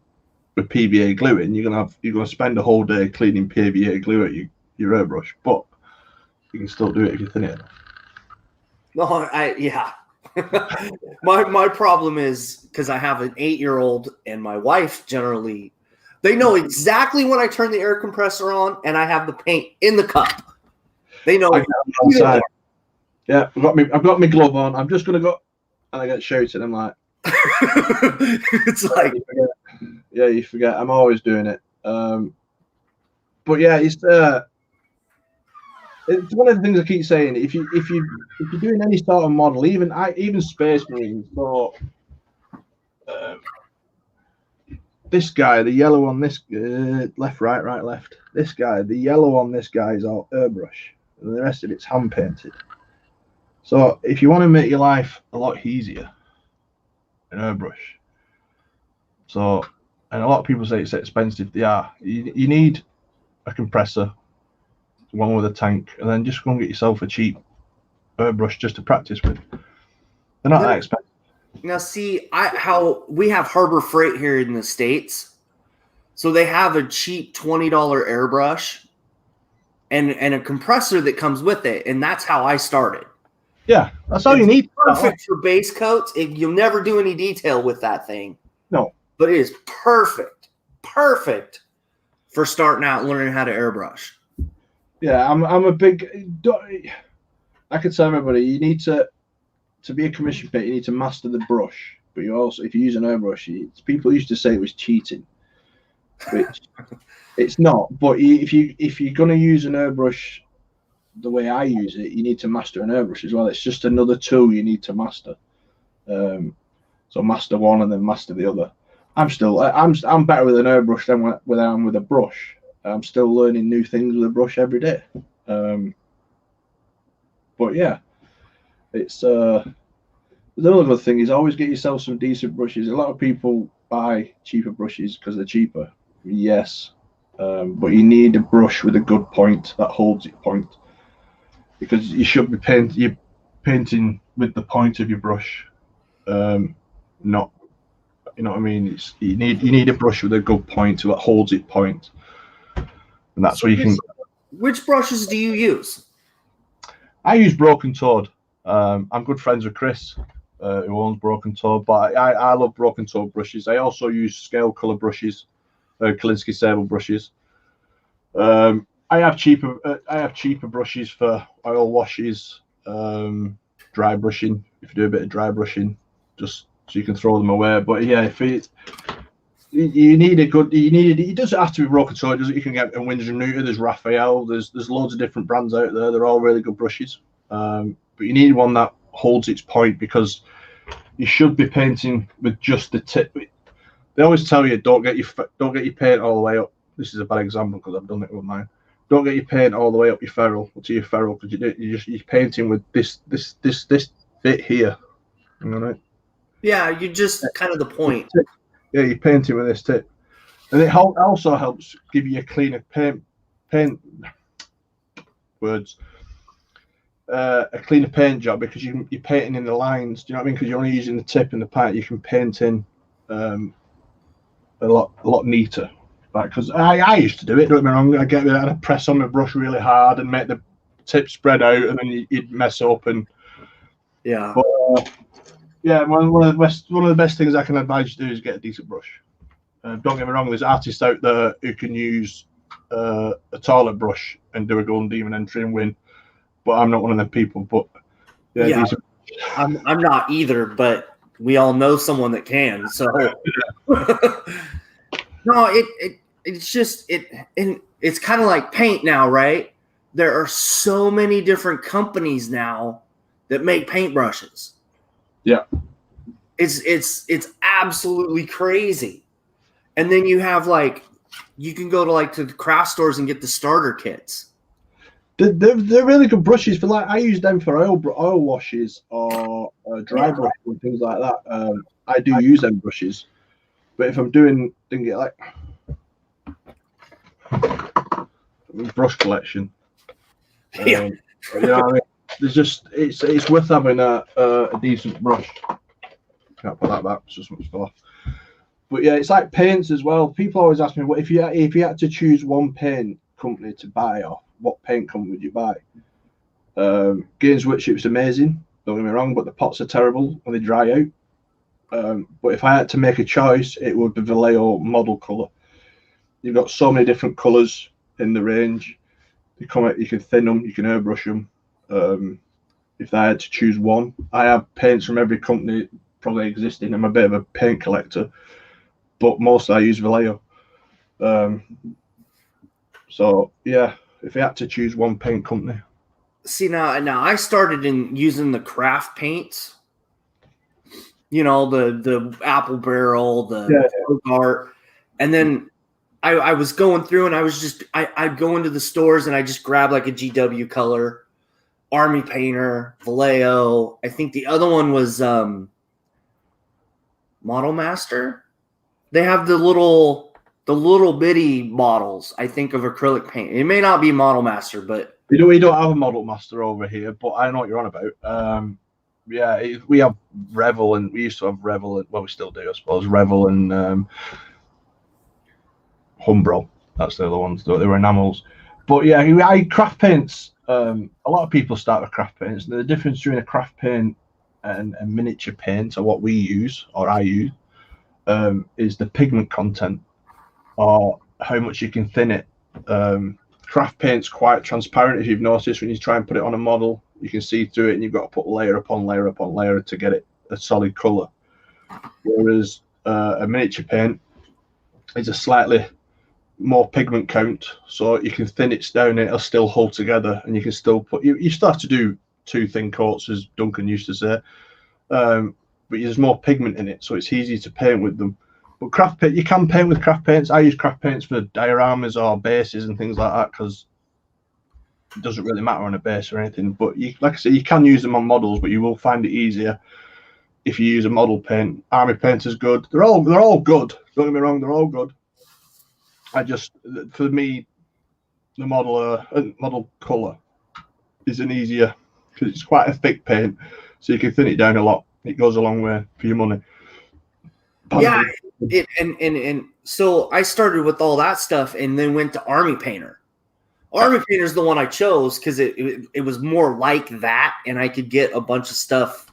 with PVA glue in, you're gonna spend a whole day cleaning PVA glue at your airbrush. But you can still do it if you thin it. No, yeah. my problem is because I have an 8-year-old and my wife generally, they know exactly when I turn the air compressor on and I have the paint in the cup. They know. Yeah, I've got my glove on. I'm just gonna go, and I get shouted. I'm like, it's like, you forget. I'm always doing it. But yeah, it's one of the things I keep saying. If you're doing any sort of model, even Space Marines, so this guy, the yellow on this left, right, left. This guy, the yellow on this guy is all airbrush, and the rest of it's hand painted. So if you want to make your life a lot easier, an airbrush. So, and a lot of people say it's expensive. They are. You need a compressor, one with a tank, and then just go and get yourself a cheap airbrush just to practice with. They're not that expensive. Now, see, how we have Harbor Freight here in the States, so they have a cheap $20 airbrush and a compressor that comes with it, and that's how I started. Yeah, that's all you need. Perfect for base coats. You'll never do any detail with that thing. No, but it is perfect for starting out learning how to airbrush. Yeah, I'm a big. I could tell everybody you need to be a commission painter. You need to master the brush, but you also, if you use an airbrush, people used to say it was cheating, which it's not. But if you're going to use an airbrush the way I use it, you need to master an airbrush as well. It's just another tool you need to master. So master one and then master the other. I'm better with an airbrush than when I'm with a brush. I'm still learning new things with a brush every day. But yeah, it's the other good thing is always get yourself some decent brushes. A lot of people buy cheaper brushes because they're cheaper. Yes, but you need a brush with a good point that holds its point, because you should be painting with the point of your brush, not You know what I mean? You need a brush with a good point that holds its point, and that's where you can. Which brushes do you use? I use Broken Toad. I'm good friends with Chris, who owns Broken Toad, but I love Broken Toad brushes. I also use scale color brushes, Kolinsky Sable brushes. I have cheaper brushes for oil washes, dry brushing. If you do a bit of dry brushing, just so you can throw them away. But yeah, if you need a good, it doesn't have to be Broken Toad. You can get a Winsor & Newton. There's Raphael. There's loads of different brands out there. They're all really good brushes. But you need one that holds its point, because you should be painting with just the tip. They always tell you don't get your paint all the way up. This is a bad example because I've done it with mine. Don't get your paint all the way up your ferrule to your ferrule, because you're painting with this bit here. You know, right? Yeah, you just kind of the point. Yeah, you're painting with this tip, and it also helps give you a cleaner paint words. A cleaner paint job, because you're painting in the lines. Do you know what I mean? Because you're only using the tip and the paint, you can paint in a lot neater. Like, because I used to do it. Don't get me wrong. I'd press on my brush really hard and make the tip spread out, and then you'd mess up. And yeah, but, yeah. One of the best things I can advise you to do is get a decent brush. Don't get me wrong. There's artists out there who can use a taller brush and do a Golden Demon entry and win. But I'm not one of them people. But yeah. I'm not either. But we all know someone that can. So no, it's just it's kind of like paint now, right? There are so many different companies now that make paintbrushes. Yeah, it's absolutely crazy. And then you have you can go to the craft stores and get the starter kits. They're really good brushes for I use them for oil washes or dry brush and things like that. I do use them brushes, but if I'm doing brush collection, you know what I mean? There's just it's worth having a decent brush. Can't put that back; it's just much off. But yeah, it's like paints as well. People always ask me, "What if you had to choose one paint company to buy off? What paint company would you buy?" Games Workshop's amazing. Don't get me wrong, but the pots are terrible when they dry out. But if I had to make a choice, it would be Vallejo model color. You've got so many different colors in the range. You can thin them, you can airbrush them. If I had to choose one, I have paints from every company probably existing. I'm a bit of a paint collector, but mostly I use Vallejo. So yeah, if you had to choose one paint company. See, now I started in using the craft paints. You know, the apple barrel, the Bogart, and then I was going through and I'd go into the stores and I just grab a GW color, Army Painter, Vallejo. I think the other one was Model Master. They have the little bitty bottles, I think, of acrylic paint. It may not be Model Master, but we don't have a Model Master over here, but I know what you're on about. Yeah, we have Revel, and we used to have Revel, and well, we still do, I suppose. Revel and Humbro. That's the other ones. They were enamels. But yeah, craft paints. A lot of people start with craft paints. The difference between a craft paint and a miniature paint, or what we use, or I use, is the pigment content, or how much you can thin it. Craft paint's quite transparent. If you've noticed, when you try and put it on a model, you can see through it, and you've got to put layer upon layer upon layer to get it a solid color. Whereas a miniature paint is a slightly more pigment count, so you can thin it down, it'll still hold together, and you can still put you still have to do 2 thin coats, as Duncan used to say, but there's more pigment in it, so it's easy to paint with them. But craft paint, you can paint with craft paints. I use craft paints for dioramas or bases and things like that, because it doesn't really matter on a base or anything. But like I say, you can use them on models, but you will find it easier if you use a model paint. Army paint is good. They're all good. Don't get me wrong, they're all good. For me, the model color is an easier, because it's quite a thick paint, so you can thin it down a lot. It goes a long way for your money. Yeah, and so I started with all that stuff, and then went to Army Painter. Army Painter is the one I chose because it was more like that, and I could get a bunch of stuff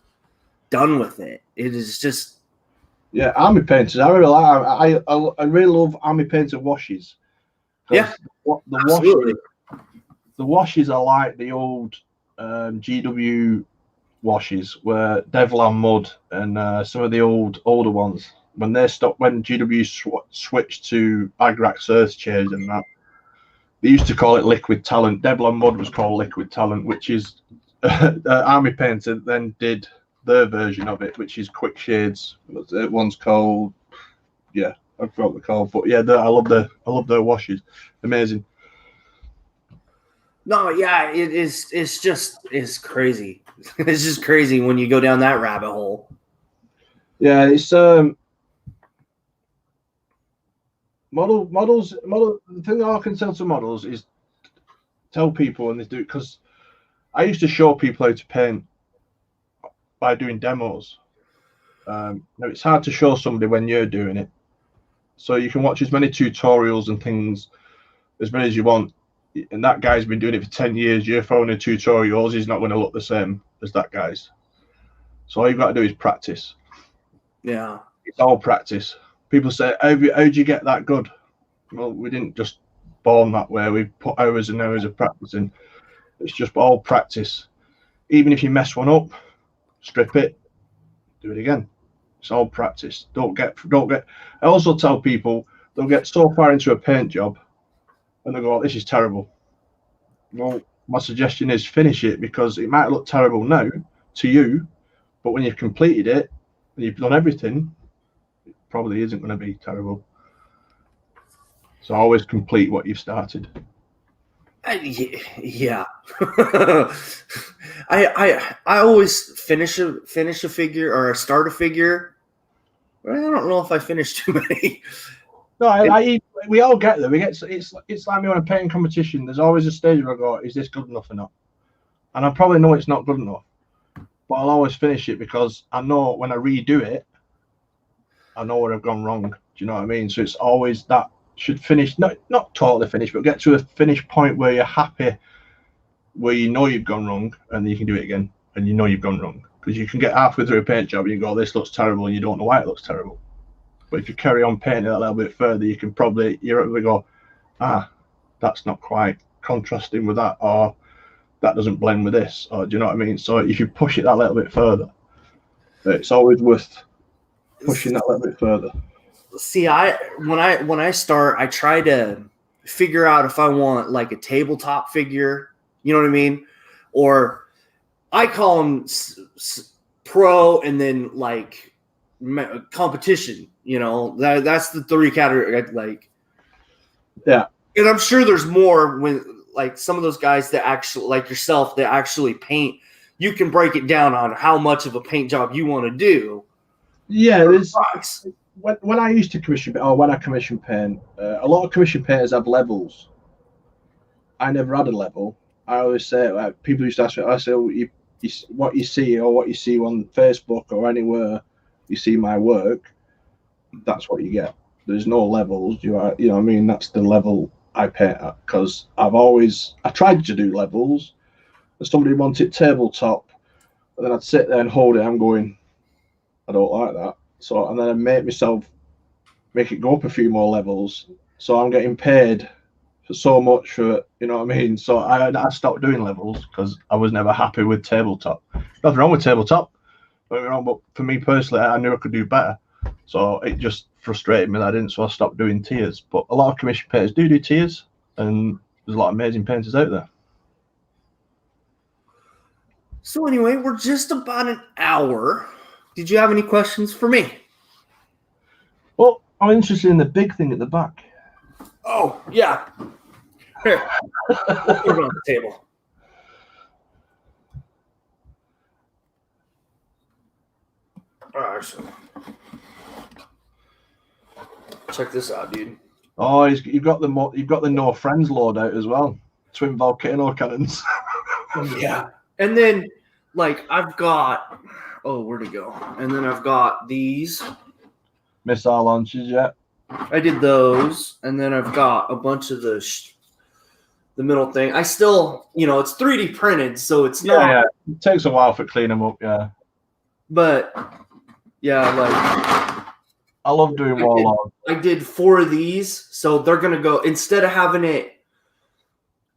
done with it. It is just Army Painters. I really like. I really love Army Painter washes. Yeah, the absolutely. The washes are like the old GW washes, where Devlin Mud and some of the older ones, when GW switched to Agrax Earthshade and that, they used to call it Liquid Talent. Devlin Mud was called Liquid Talent, which is Army Painter then did their version of it, which is Quick Shades. One's called, I forgot the call, but yeah, I love their washes. Amazing. No, yeah, it is. It's crazy. It's just crazy when you go down that rabbit hole. Yeah, it's models. The thing I can tell to models is tell people, and they do, because I used to show people how to paint by doing demos. Now it's hard to show somebody when you're doing it, so you can watch as many tutorials and things as many as you want. And that guy's been doing it for 10 years. You're throwing in tutorials, he's not going to look the same as that guy's. So all you've got to do is practice. Yeah. It's all practice. People say, how'd you get that good? Well, we didn't just born that way. We put hours and hours of practicing. It's just all practice. Even if you mess one up, strip it, do it again. It's all practice. Don't get. I also tell people they'll get so far into a paint job and they go, oh, this is terrible. Well, my suggestion is finish it, because it might look terrible now to you, but when you've completed it and you've done everything, it probably isn't going to be terrible. So always complete what you've started. Yeah. I always finish a figure, or start a figure. I don't know if I finish too many. No, we all get there. It's like me on a painting competition. There's always a stage where I go, is this good enough or not? And I probably know it's not good enough, but I'll always finish it, because I know when I redo it, I know where I've gone wrong. Do you know what I mean? So it's always that should finish, not totally finish, but get to a finish point where you're happy, where you know you've gone wrong, and then you can do it again, and you know you've gone wrong. Because you can get halfway through a paint job and you go, this looks terrible, and you don't know why it looks terrible. But if you carry on painting it a little bit further, you can probably go, that's not quite contrasting with that, or that doesn't blend with this, or do you know what I mean? So if you push it that little bit further, it's always worth pushing that little bit further. See, when I start, I try to figure out if I want like a tabletop figure, you know what I mean? Or I call them pro, and then like competition, you know, that's the three category. Like, yeah. And I'm sure there's more when, like, some of those guys that actually, like yourself, that actually paint, you can break it down on how much of a paint job you want to do. Yeah, when I used to commission, or when I commission paint, a lot of commission painters have levels. I never had a level. I always say, people used to ask me, I say, what you see, or what you see on Facebook or anywhere you see my work, that's what you get. There's no levels. You know what I mean? That's the level I paint at, because I tried to do levels, and somebody wanted tabletop, and then I'd sit there and hold it. I'm going, I don't like that. So, and then I make it go up a few more levels. So I'm getting paid for so much for it, you know what I mean? So I stopped doing levels, because I was never happy with tabletop. Nothing wrong with tabletop, but for me personally, I knew I could do better. So it just frustrated me that I didn't, so I stopped doing tiers. But a lot of commission painters do tiers, and there's a lot of amazing painters out there. So anyway, we're just about an hour. Did you have any questions for me? Well, I'm interested in the big thing at the back. Oh, yeah. Here. We'll put it on the table. All right, so check this out, dude. Oh, you've got the No Friends loadout as well. Twin volcano cannons. Yeah. And then, like, I've got, where'd it go? And then I've got these. Missile launchers, yeah. I did those, and then I've got a bunch of the middle thing. I still, it's 3D printed, so it's not. Yeah. It takes a while for clean them up, yeah. But yeah, like I love doing warlord. I did 4 of these, so they're gonna go instead of having it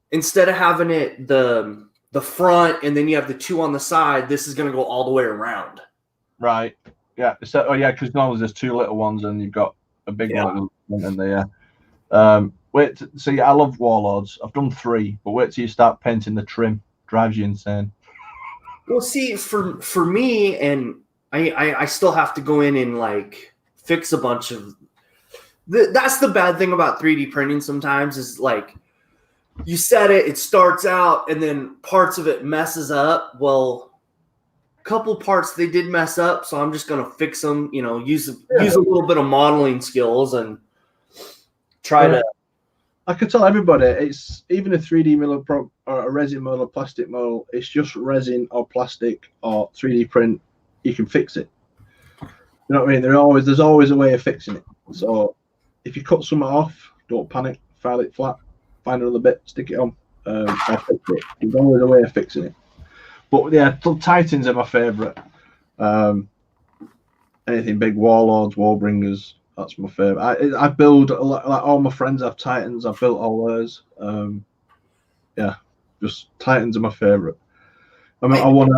the front and then you have the 2 on the side. This is gonna go all the way around. Right. Yeah. So, because normally there's 2 little ones and you've got a big one in there. I love warlords. I've done 3, but wait till you start painting the trim. Drives you insane. Well, see, for me, and I still have to go in and like fix a bunch of. That's the bad thing about 3D printing. Sometimes is like you set it, it starts out, and then parts of it messes up. Well, a couple parts they did mess up, so I'm just gonna fix them. Use a little bit of modeling skills and try to. I could tell everybody it's even a 3D model or a resin model, or plastic model. It's just resin or plastic or 3D print. You can fix it. You know what I mean? There's always a way of fixing it. So if you cut something off, don't panic. File it flat. Find another bit. Stick it on. Or fix it. There's always a way of fixing it. But yeah, Titans are my favourite. Anything big, warlords, warbringers. That's my favorite. I build a lot, like all my friends have Titans. I've built all theirs. Just Titans are my favorite. I mean, I want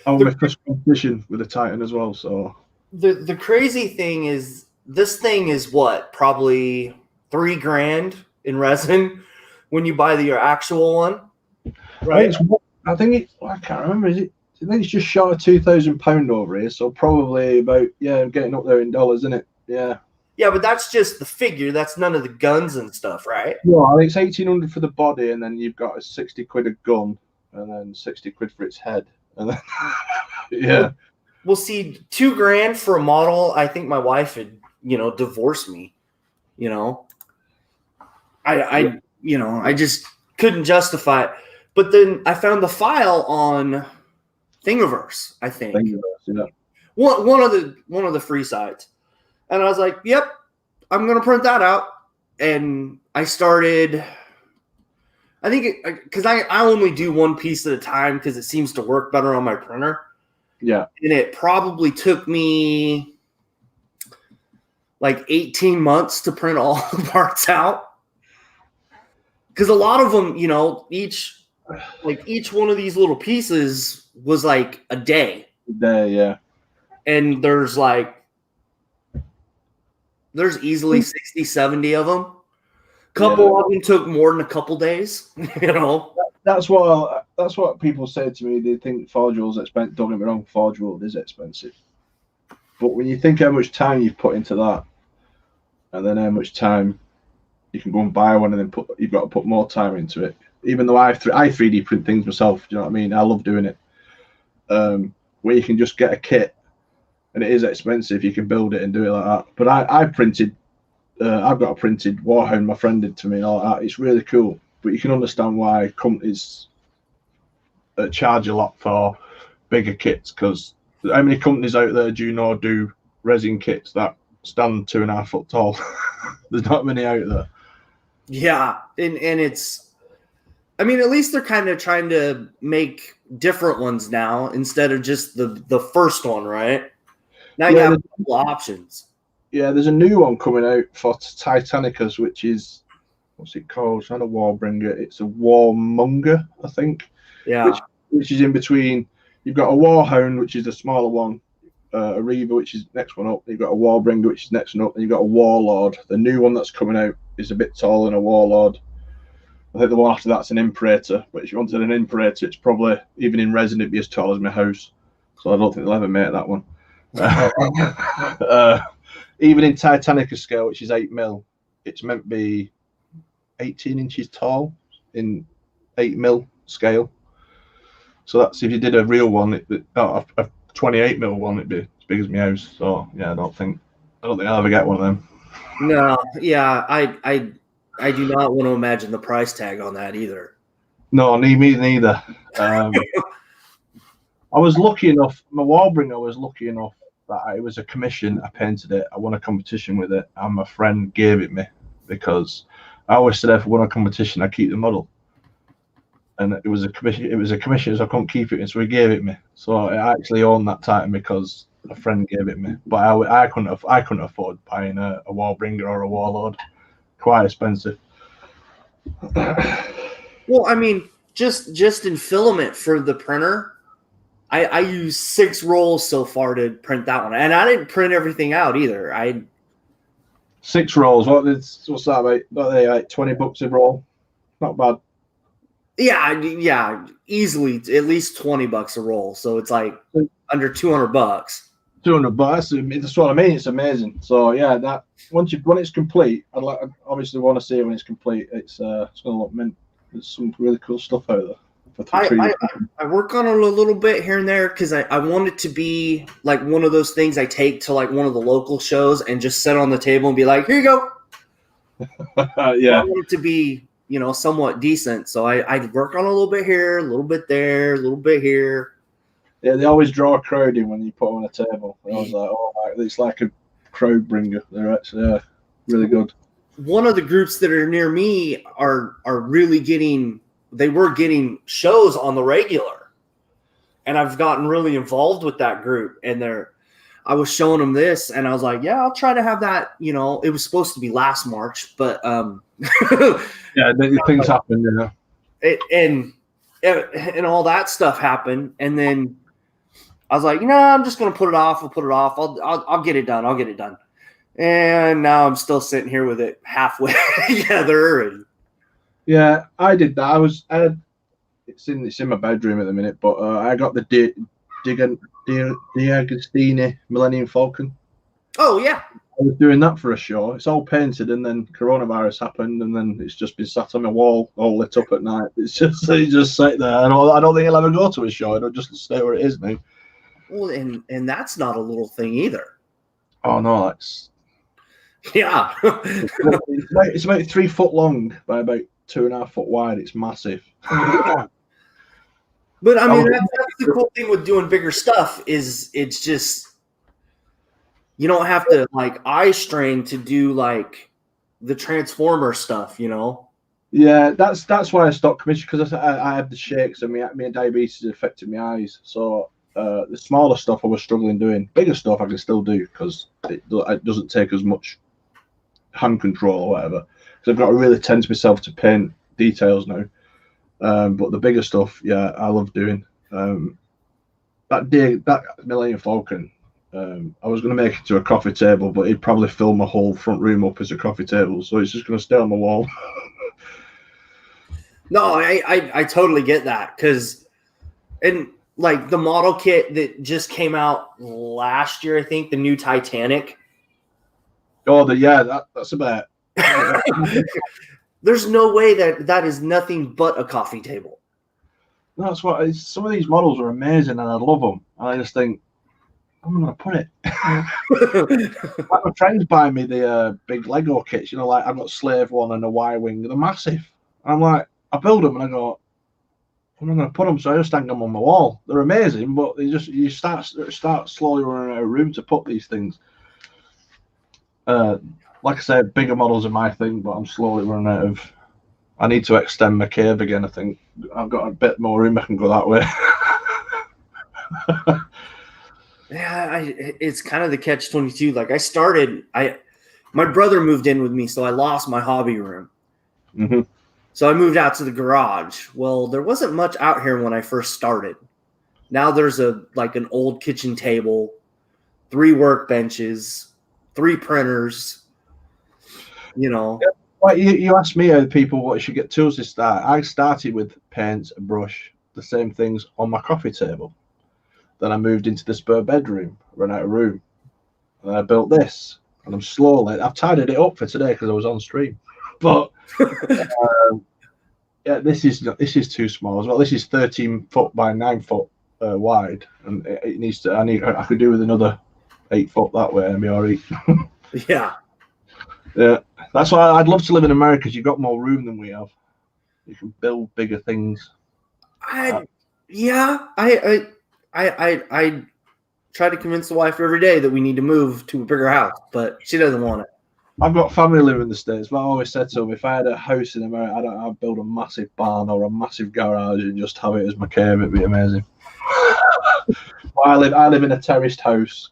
my first competition with a Titan as well. So the crazy thing is, this thing is what, probably $3,000 in resin when you buy your actual one, right? I think I can't remember. I think it's just short of £2,000 over here. So probably about getting up there in dollars, isn't it? Yeah. Yeah, but that's just the figure. That's none of the guns and stuff, right? No, I think it's 1,800 for the body, and then you've got a 60 quid a gun, and then 60 quid for its head, and then yeah. Well, see, $2,000 for a model. I think my wife had, divorced me. I just couldn't justify it. But then I found the file on Thingiverse. I think one of the free sites. And I was like, yep, I'm going to print that out. And I started, I think, because I only do one piece at a time because it seems to work better on my printer. Yeah. And it probably took me like 18 months to print all the parts out. Because a lot of them, each one of these little pieces was like a day. Yeah. And there's easily 60, 70 of them. Couple of them took more than a couple days, That's what people say to me. They think Forge World's expensive. Don't get me wrong, Forge World is expensive. But when you think how much time you've put into that, and then how much time you can go and buy one, and then you've got to put more time into it. Even though I 3D print things myself, do you know what I mean? I love doing it. Where you can just get a kit, and it is expensive. You can build it and do it like that. But I printed. I've got a printed Warhound my friend did to me and all that. It's really cool. But you can understand why companies charge a lot for bigger kits, because how many companies out there do you know do resin kits that stand 2.5 foot tall? There's not many out there. Yeah, and it's, I mean, at least they're kind of trying to make different ones now instead of just the first one, right? Now you have a couple options. Yeah, there's a new one coming out for Titanicus, which is, what's it called? It's not a Warbringer, it's a Warmonger, I think. Yeah. Which is in between. You've got a Warhound, which is the smaller one, a Reaver, which is next one up. You've got a Warbringer, which is next one up, and you've got a Warlord. The new one that's coming out is a bit taller than a Warlord. I think the one after that's an Imperator, but if you wanted an Imperator, it's probably, even in resin, it'd be as tall as my house. So I don't think they'll ever make that one. Even in Titanicus scale, which is 8mm, it's meant to be 18 inches tall in 8mm scale. So that's, if you did a real one, a 28mm one, it'd be as big as my house. So yeah, I don't think I'll ever get one of them. No, yeah, I do not want to imagine the price tag on that either. No, me neither. I was lucky enough. My Warbringer, I was lucky enough. it was a commission. I painted it. I won a competition with it, and my friend gave it me because I always said if I won a competition, I keep the model. And it was a commission. It was a commission, so I couldn't keep it, so he gave it me. So I actually own that Titan because a friend gave it me. But I couldn't afford buying a Warbringer or a Warlord. Quite expensive. Well, I mean, just in filament for the printer, I used 6 rolls so far to print that one, and I didn't print everything out either. 6 rolls. What's that, mate? What are they, like $20 a roll? Not bad. Yeah, easily at least $20 a roll. So it's like under $200. $200. That's what I mean. It's amazing. So yeah, that when it's complete, I obviously want to see it when it's complete. It's going to look mint. There's some really cool stuff out there. I work on it a little bit here and there because I want it to be like one of those things I take to like one of the local shows and just sit on the table and be like, here you go. Yeah. I want it to be, somewhat decent. So I work on a little bit here, a little bit there, a little bit here. Yeah, they always draw a crowd in when you put them on a table. I was like, it's like a crowd bringer. They're actually really good. One of the groups that are near me are really getting shows on the regular, and I've gotten really involved with that group. And I was showing them this, and I was like, yeah, I'll try to have that. It was supposed to be last March, but yeah, things happen. And all that stuff happened, and then I was like, I'm just gonna put it off. I'll put it off. I'll get it done. I'll get it done. And now I'm still sitting here with it halfway together. And yeah, I did that. It's in my bedroom at the minute, but I got the D'Agostini Millennium Falcon. Oh yeah, I was doing that for a show. It's all painted, and then coronavirus happened, and then it's just been sat on my wall, all lit up at night. It just sat there. I don't think I'll ever go to a show. It'll just stay where it is now. Well, and that's not a little thing either. Oh no, that's yeah. It's about 3 foot long by about 2.5 foot wide. It's massive. But I mean, that's the cool thing with doing bigger stuff is it's just you don't have to like eye strain to do like the Transformer stuff, Yeah, that's why I stopped commission because I have the shakes and my diabetes affected my eyes. So the smaller stuff I was struggling doing. Bigger stuff I can still do because it doesn't take as much hand control or whatever. Because I've got to really tense myself to paint details now. But the bigger stuff, yeah, I love doing. That Millennium Falcon, I was going to make it to a coffee table, but it'd probably fill my whole front room up as a coffee table. So it's just going to stay on the wall. No, I totally get that because, and like the model kit that just came out last year, I think the new Titanic. Oh, that's about. There's no way that is nothing but a coffee table. No, that's what. Some of these models are amazing, and I love them. And I just think, I'm going to put it. Like my friends buy me the big Lego kits. Like I've got Slave One and a Y-wing. They're massive. And I'm like, I build them, and I go, I'm going to put them, so I just hang them on my wall. They're amazing, but you start slowly running out of room to put these things. Like I said, bigger models are my thing, but I'm slowly running out of. I need to extend my cave again. I think I've got a bit more room. I can go that way. Yeah, it's kind of the catch-22. Like my brother moved in with me, so I lost my hobby room. Mm-hmm. So I moved out to the garage. Well, there wasn't much out here when I first started. Now there's an old kitchen table, 3 workbenches, 3 printers. Well, you asked me how people what should get tools to start. I started with paint, a brush, the same things on my coffee table. Then I moved into the spare bedroom, ran out of room, and I built this. And I've tidied it up for today because I was on stream. But yeah, this is too small as well. This is 13 foot by 9 foot wide, and it needs to. I could do with another 8 foot that way and be all right. Yeah. Yeah, that's why I'd love to live in America because you've got more room than we have. You can build bigger things. try to convince the wife every day that we need to move to a bigger house, but she doesn't want it. I've got family living in the States, but I always said to them, if I had a house in America, I'd build a massive barn or a massive garage and just have it as my cave. It'd be amazing. Well, I live in a terraced house,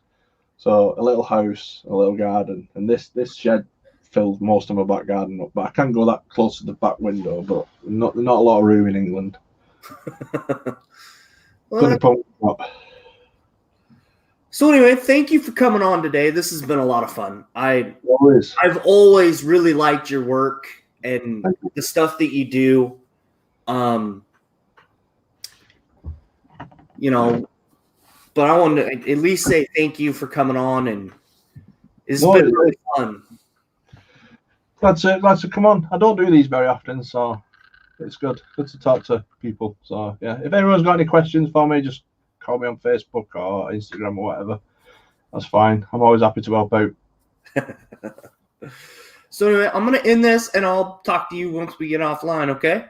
so a little house, a little garden, and this shed fills most of my back garden up. But I can't go that close to the back window. But not a lot of room in England. Well, so anyway, thank you for coming on today. This has been a lot of fun. I've always really liked your work and the stuff that you do. You know, but I wanted to at least say thank you for coming on, and it's been really fun. That's it. Come on. I don't do these very often, so it's good to talk to people. So yeah, if anyone's got any questions for me, just call me on Facebook or Instagram or whatever. That's fine. I'm always happy to help out. So anyway, I'm going to end this, and I'll talk to you once we get offline, okay?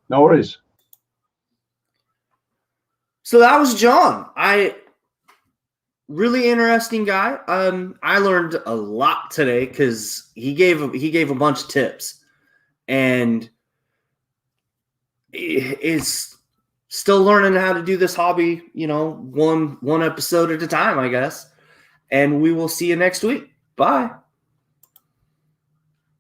No worries. So that was John. Really interesting guy. I learned a lot today because he gave a bunch of tips, and is still learning how to do this hobby, one episode at a time, I guess. And we will see you next week. Bye.